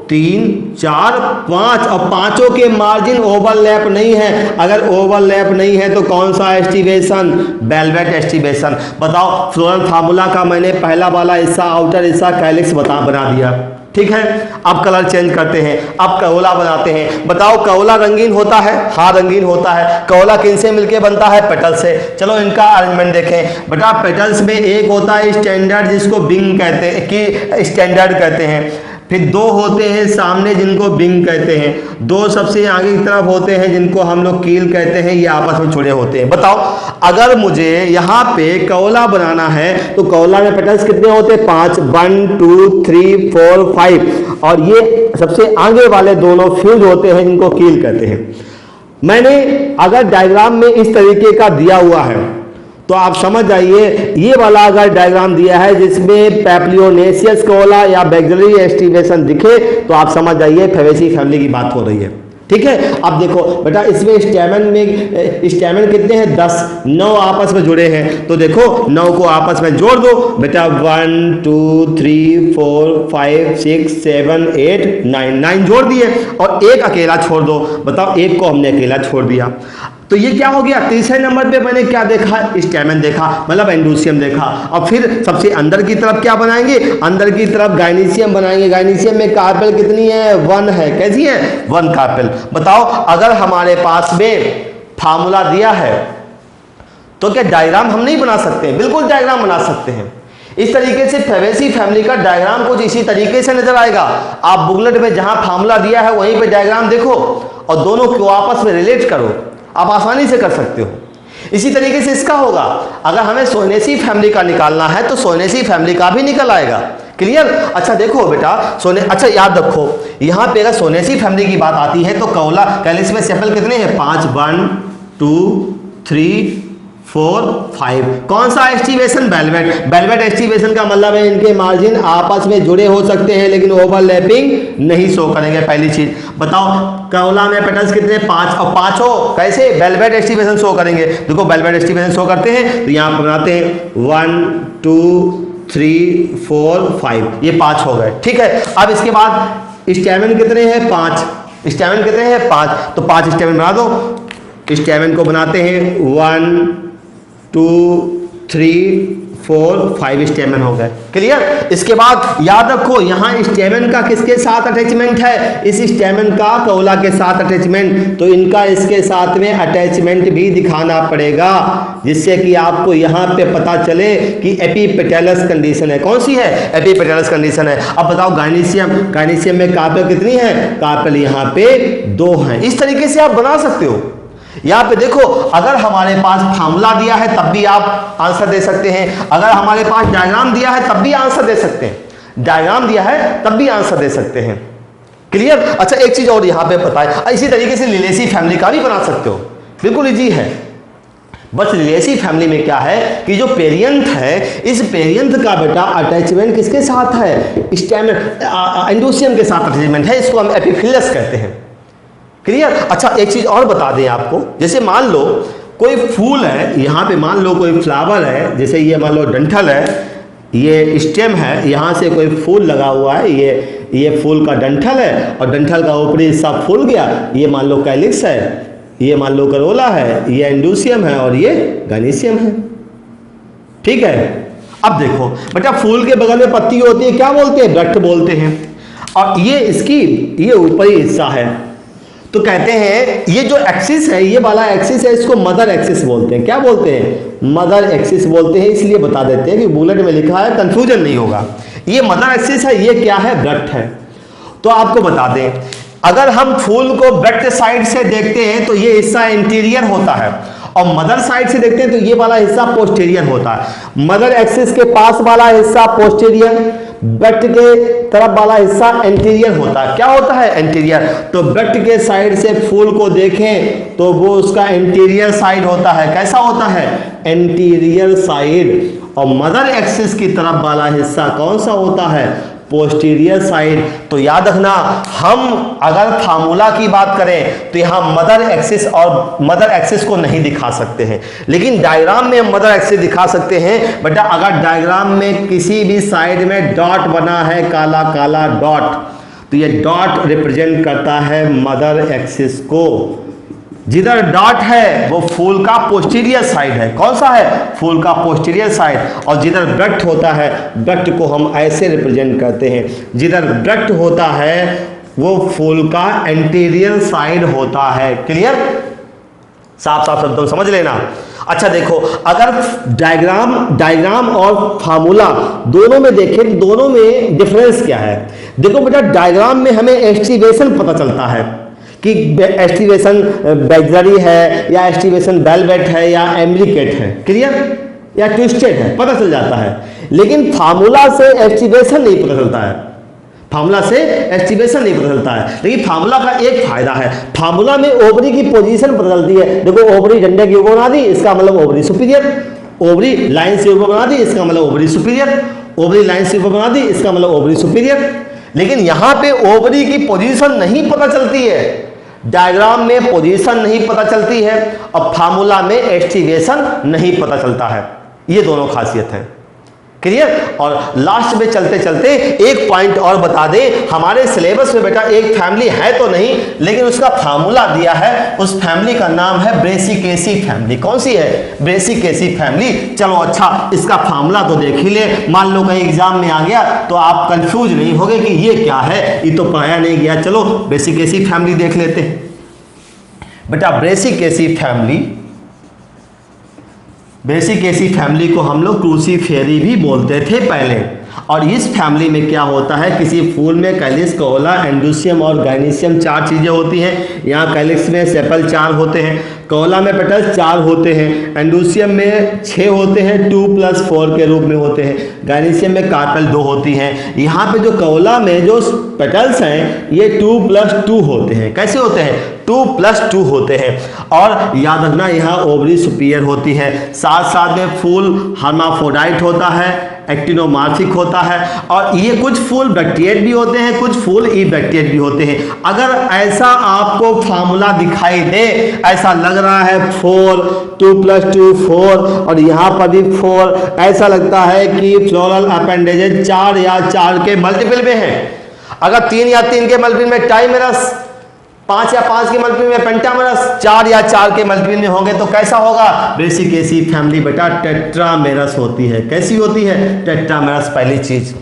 S1: 3 4 5, और पांचों के मार्जिन ओवरलैप नहीं है। अगर ओवरलैप नहीं है तो कौन सा एस्टिवेशन? Velvet aestivation. बताओ, फ्लोरल फार्मूला का मैंने पहला वाला हिस्सा, आउटर हिस्सा कैलिक्स बना दिया, ठीक है। अब कलर चेंज करते हैं, अब कौला बनाते हैं। बताओ, कौला रंगीन होता है? हाँ, रंगीन होता है। कौला किन से मिलके बनता है? पेटल से। चलो इनका अरेंजमेंट देखें। बेटा, पेटल्स में एक होता है स्टैंडर्ड, जिसको बिंग कहते हैं, कि स्टैंडर्ड कहते हैं। फिर 2 होते हैं सामने, जिनको बिंग कहते हैं। 2 सबसे आगे की तरफ होते हैं, जिनको हम लोग कील कहते हैं। ये आपस में जुड़े होते हैं। बताओ, अगर मुझे यहाँ पे कौला बनाना है तो कौला में पेटल्स कितने होते हैं? 5, 1 2 3 4 5, और ये सबसे आगे वाले दोनों फ्यूज होते हैं, जिनको कील कहते हैं। मैंने अगर डायग्राम में इस तरीके का दिया हुआ है तो आप समझ जाइए, ये वाला अगर डायग्राम दिया है जिसमें पैप्लियोनेसियस कौला या बैक्टीरियल एस्टिवेशन दिखे तो आप समझ जाइए फैबेसी फैमिली की बात हो रही है, ठीक है। अब देखो बेटा, इसमें स्टैमेन कितने हैं? 10, 9 आपस में जुड़े हैं। तो देखो 9 को आपस में जोड़ दो बेटा। 1 2 3 4 5 6 7 8 9 जोड़ दिए, और एक अकेला छोड़ दो। बताओ, एक को हमने अकेला छोड़ दिया, तो ये क्या हो गया? तीसरे नंबर पे मैंने क्या देखा? स्टैमेन देखा, मतलब एंडोसियम देखा। और फिर सबसे अंदर की तरफ क्या बनाएंगे? अंदर की तरफ गाइनीसियम बनाएंगे। गाइनीसियम में कार्पेल कितनी है? 1 है। कैसी है? 1 कार्पेल। बताओ, अगर हमारे पास में फार्मूला दिया है तो क्या डायग्राम हम नहीं बना सकते? बिल्कुल डायग्राम बना सकते हैं। इस तरीके से फैबेसी फैमिली का डायग्राम कुछ इसी तरीके से नजर आएगा। आप बुकलेट में जहां फार्मूला दिया है वहीं पे डायग्राम देखो और दोनों को आपस में रिलेट करो, आप आसानी से कर सकते हो। इसी तरीके से इसका होगा। अगर हमें सोनेसी फैमिली का निकालना है तो सोनेसी फैमिली का भी निकल आएगा। क्लियर? अच्छा देखो बेटा, अच्छा याद रखो, यहां पे अगर सोनेसी फैमिली की बात आती है तो कौला कैलिक्स में सेपल कितने हैं? 5, 1 2 3 4 5। कौन सा एस्टिवेशन? वेलवेट। वेलवेट एस्टिवेशन का मतलब है इनके मार्जिन आपस में जुड़े हो सकते हैं लेकिन ओवरलैपिंग नहीं शो करेंगे। पहली चीज बताओ, कौला में पेटल्स कितने? 5, और पांचों कैसे वेलवेट एस्टिवेशन शो करेंगे? देखो वेलवेट एस्टिवेशन शो करते हैं तो यहां पर बनाते हैं 1 2 3 4 5, ये 5 हो गए, ठीक है। अब इसके बाद स्टैमेन कितने हैं? 5। स्टैमेन कितने हैं? 5, तो 5 स्टैमेन बना दो। स्टैमेन को बनाते हैं 1 2 3 4 5 स्टेमन हो गए। क्लियर। इसके बाद याद रखो यहाँ स्टेमन का किसके साथ अटैचमेंट है, इस स्टेमन का कौला के साथ अटैचमेंट, तो इनका इसके साथ में अटैचमेंट भी दिखाना पड़ेगा, जिससे कि आपको यहाँ पे पता चले कि एपिपेटलस कंडीशन है। कौन सी है, एपिपेटलस कंडीशन है। अब बताओ गायनीशियम में कार्पेल कितनी है, कार्पेल यहाँ पे 2 हैं। इस तरीके से आप बना सकते हो। यहाँ पे देखो, अगर हमारे पास फार्मूला दिया है तब भी आप आंसर दे सकते हैं, अगर हमारे पास डायग्राम दिया है तब भी आंसर दे सकते हैं, डायग्राम दिया है तब भी आंसर दे सकते हैं। क्लियर। अच्छा एक चीज और यहाँ पे पता है, इसी तरीके से लिलेसी फैमिली का भी बना सकते हो, बिल्कुल इजी है। बस लिलेसी फैमिली में क्या है कि जो पेरियंथ है, इस पेरियंथ का बेटा अटैचमेंट किसके साथ है, स्टेमन एंडोसियम के साथ अटैचमेंट है, इसको हम एपिफिलस कहते हैं। क्लियर। अच्छा एक चीज और बता दें आपको, जैसे मान लो कोई फूल है, यहाँ पे मान लो कोई फ्लावर है, जैसे ये मान लो डंठल है, ये स्टेम है, यहाँ से कोई फूल लगा हुआ है, ये फूल का डंठल है और डंठल का ऊपरी हिस्सा फूल गया, ये मान लो कैलिक्स है, ये मान लो करोला है, ये एंडोसियम है और ये गायनीशियम है। ठीक है। अब देखो बेटा, फूल के बगल में पत्ती होती है, क्या बोलते हैं, ब्रस्ट बोलते हैं, और ये ऊपरी हिस्सा है, तो कहते हैं ये जो एक्सिस है, ये वाला एक्सिस है, इसको मदर एक्सिस बोलते हैं। क्या बोलते हैं, मदर एक्सिस बोलते हैं। इसलिए बता देते हैं कि बुलेट में लिखा है, कंफ्यूजन नहीं होगा। ये मदर एक्सिस है, ये क्या है, ब्रस्ट है। तो आपको बता दें, अगर हम फूल को ब्रस्ट साइड से देखते हैं तो ये हिस्सा इंटीरियर होता है, और मदर साइड से देखते हैं तो ये वाला हिस्सा पोस्टीरियर होता है। मदर एक्सिस के पास वाला हिस्सा पोस्टीरियर, ब्रस्ट के तरफ वाला हिस्सा एंटीरियर होता है। क्या होता है, एंटीरियर। तो ब्रस्ट के साइड से फूल को देखें तो वो उसका एंटीरियर साइड होता है। कैसा होता है, एंटीरियर साइड। और मदर एक्सिस की तरफ वाला हिस्सा कौन सा होता है, पोस्टीरियर साइड। तो याद रखना, हम अगर फार्मूला की बात करें तो यहाँ मदर एक्सिस और मदर एक्सिस को नहीं दिखा सकते हैं, लेकिन डायग्राम में हम मदर एक्सिस दिखा सकते हैं। बेटा अगर डायग्राम में किसी भी साइड में डॉट बना है, काला काला डॉट, तो ये डॉट रिप्रेजेंट करता है मदर एक्सिस को। जिधर डॉट है वो फूल का पोस्टीरियर साइड है। कौन सा है, फूल का पोस्टीरियर साइड। और जिधर ब्रस्ट होता है, ब्रस्ट को हम ऐसे रिप्रेजेंट करते हैं, जिधर ब्रस्ट होता है वो फूल का एंटीरियर साइड होता है। क्लियर, साफ साफ शब्दों में समझ लेना। अच्छा देखो, अगर डायग्राम और फार्मूला दोनों में देखें, दोनों में डिफरेंस क्या है। देखो बेटा, डायग्राम में हमें एस्टिवेशन पता चलता है कि एस्टिवेशन बैगलरी है या एस्टिवेशन वेलवेट है या एम्ब्लिकेट है, क्लियर, या ट्विस्टेड है, पता चल जाता है। लेकिन फार्मूला से एस्टिवेशन नहीं पता चलता है, फार्मूला से एस्टिवेशन नहीं पता चलता है। लेकिन फार्मूला का एक फायदा है, फार्मूला में ओवरी की पोजीशन पता चलती है। देखो ओवरी डंडे के ऊपर बना दी, इसका मतलब ओवरी सुपीरियर, ओवरी लाइन से ऊपर बना दी, इसका मतलब ओवरी सुपीरियर, ओवरी लाइन से ऊपर बना दी, इसका मतलब ओवरी सुपीरियर। लेकिन यहां पे ओवरी की पोजीशन नहीं पता चलती है, डायग्राम में पोजीशन नहीं पता चलती है, और फार्मूला में एस्टिवेशन नहीं पता चलता है। ये दोनों खासियत है। क्लियर। और लास्ट में चलते चलते एक पॉइंट और बता दें, हमारे सिलेबस में बेटा एक फैमिली है तो नहीं, लेकिन उसका फार्मूला दिया है, उस फैमिली का नाम है ब्रेसिकेसी फैमिली। कौन सी है, ब्रेसिकेसी फैमिली। चलो अच्छा, इसका फार्मूला तो देख ही ले, मान लो कहीं एग्जाम में आ गया तो आप कंफ्यूज नहीं होगे कि ये क्या है, ये तो पढ़ाया नहीं गया। चलो ब्रेसिकेसी फैमिली देख लेते हैं। बेटा ब्रेसिकेसी फैमिली को हम लोग क्रूसीफेरी भी बोलते थे पहले। और इस फैमिली में क्या होता है, किसी फूल में कैलिक्स, कॉला, एंडोसियम और गायनीशियम 4 चीज़ें होती हैं। यहाँ कैलिक्स में सेपल 4 होते हैं, कॉला में पेटल्स 4 होते हैं, एंडोसियम में 6 होते हैं, 2+4 के रूप में होते हैं, गायनीशियम में कार्पेल 2 होती हैं। यहाँ पे जो कॉला में जो पेटल्स हैं ये 2+2 होते हैं। कैसे होते हैं, 2+2 होते हैं। और याद रखना, यहाँ ओवरी सुपीरियर होती है, साथ साथ में फूल हर्माफ्रोडाइट होता है, एक्टिनोमार्फिक होता है, और ये कुछ फूल बैक्टीरिएट भी होते हैं, कुछ फूल इबैक्टीरिएट भी होते हैं। अगर ऐसा आपको फार्मूला दिखाई दे, ऐसा लग रहा है 4, 2+2 4, और यहाँ पर भी 4, ऐसा लगता है कि फ्लोरल अपेंडेजेज 4 या 4 के मल्टीपल में है। अगर 3 या 3 के मल्टीपल में टाइमेरस 5 या 5 के मल्टीपल में पेंटामेरस, 4 या 4 के मल्टीपल में होंगे तो कैसा होगा? बेसिक एसिड फैमिली बेटा टेट्रामेरस होती है। कैसी होती है? टेट्रामेरस, पहली चीज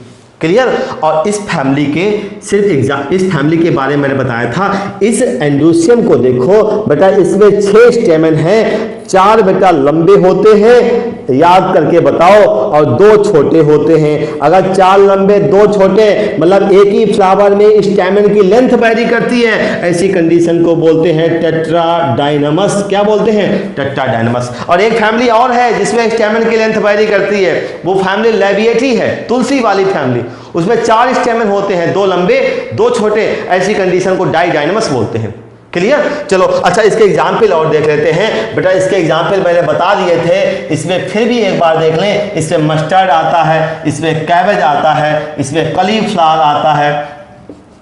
S1: क्लियर। और इस फैमिली के सिर्फ इस फैमिली के बारे में मैंने बताया था। इस एंड्रोसियम को देखो बेटा, इसमें 6 स्टेमन हैं, 4 बेटा लंबे होते हैं, याद करके बताओ, और 2 छोटे होते हैं। अगर 4 लंबे 2 छोटे मतलब एक ही फ्लावर में स्टेमन की लेंथ वैरी करती है, ऐसी कंडीशन को बोलते हैं टेट्राडाइनमस। क्या बोलते हैं? टेट्राडाइनमस। और एक फैमिली और है जिसमें स्टेमन की लेंथ वैरी करती है, वो फैमिली लेविएटी है, तुलसी वाली फैमिली। उसमें 4 स्टेमन होते हैं, 2 लंबे 2 छोटे, ऐसी कंडीशन को डाइडाइनमस बोलते हैं। क्लियर? चलो अच्छा, इसके एग्जाम्पल और देख लेते हैं बेटा। इसके एग्जाम्पल मैंने बता दिए थे, इसमें फिर भी एक बार देख लें। इसमें मस्टर्ड आता है, इसमें कैबेज आता है, इसमें कलीफ्लावर आता है,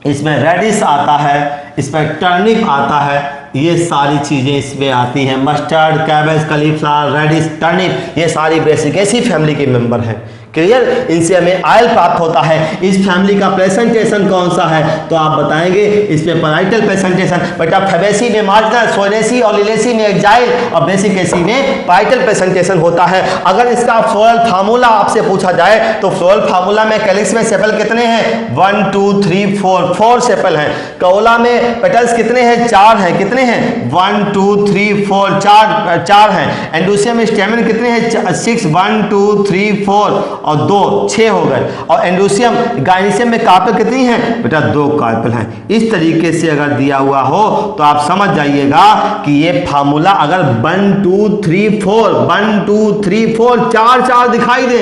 S1: इसमें रेडिश आता है, इसमें टर्निप आता है। ये सारी चीज़ें इसमें आती हैं। Mustard, cabbage, cauliflower, radish, turnip, ये सारी बेसिक ऐसी फैमिली के मेंबर हैं। क्लियर? इनसे हमें ऑयल प्राप्त होता है। इस फैमिली का प्रेजेंटेशन कौन सा है? तो आप बताएंगे इसमें पैराइटल प्रेजेंटेशन बेटा, फेबेसी में मार्जिनल, सोनेसी और लिलेसी में एक्जाइल, और बेसिकेसी में पैराइटल प्रेजेंटेशन होता है। अगर इसका फ्लोरल फार्मूला आपसे पूछा जाए तो फ्लोरल फार्मूला में कैलिक्स में सेपल कितने हैं? 1 2 3 4 सेपल हैं। कओला में पेटल्स कितने हैं? 4 हैं। कितने हैं? 1 2 3 4 4 हैं। एंडोसियम में स्टेमन कितने हैं? 6 1 2 3 4 और 2 6 हो गए। और एंडोसियम गाइनिसियम में कार्पेल कितनी है? बेटा 2 कार्पेल हैं। इस तरीके से अगर दिया हुआ हो तो आप समझ जाइएगा कि ये फार्मूला अगर 1 2 3 4 1 2 3 4 4 दिखाई दे,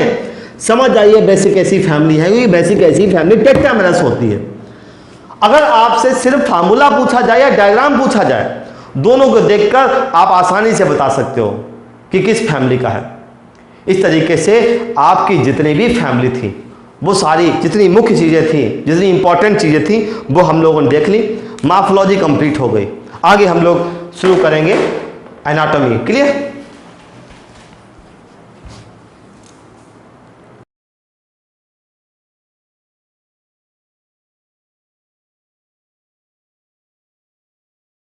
S1: समझ जाइए बेसिक ऐसी फैमिली है। ये बेसिक ऐसी फैमिली टेट्रामेरस होती है। अगर आपसे सिर्फ फार्मूला पूछा जाए या डायग्राम पूछा जाए, दोनों को देखकर आप आसानी से बता सकते हो कि किस फैमिली का है। इस तरीके से आपकी जितनी भी फैमिली थी, वो सारी जितनी मुख्य चीज़ें थी, जितनी इंपॉर्टेंट चीज़ें थी, वो हम लोगों ने देख ली। मॉर्फोलॉजी कंप्लीट हो गई। आगे हम लोग शुरू करेंगे एनाटॉमी। क्लियर?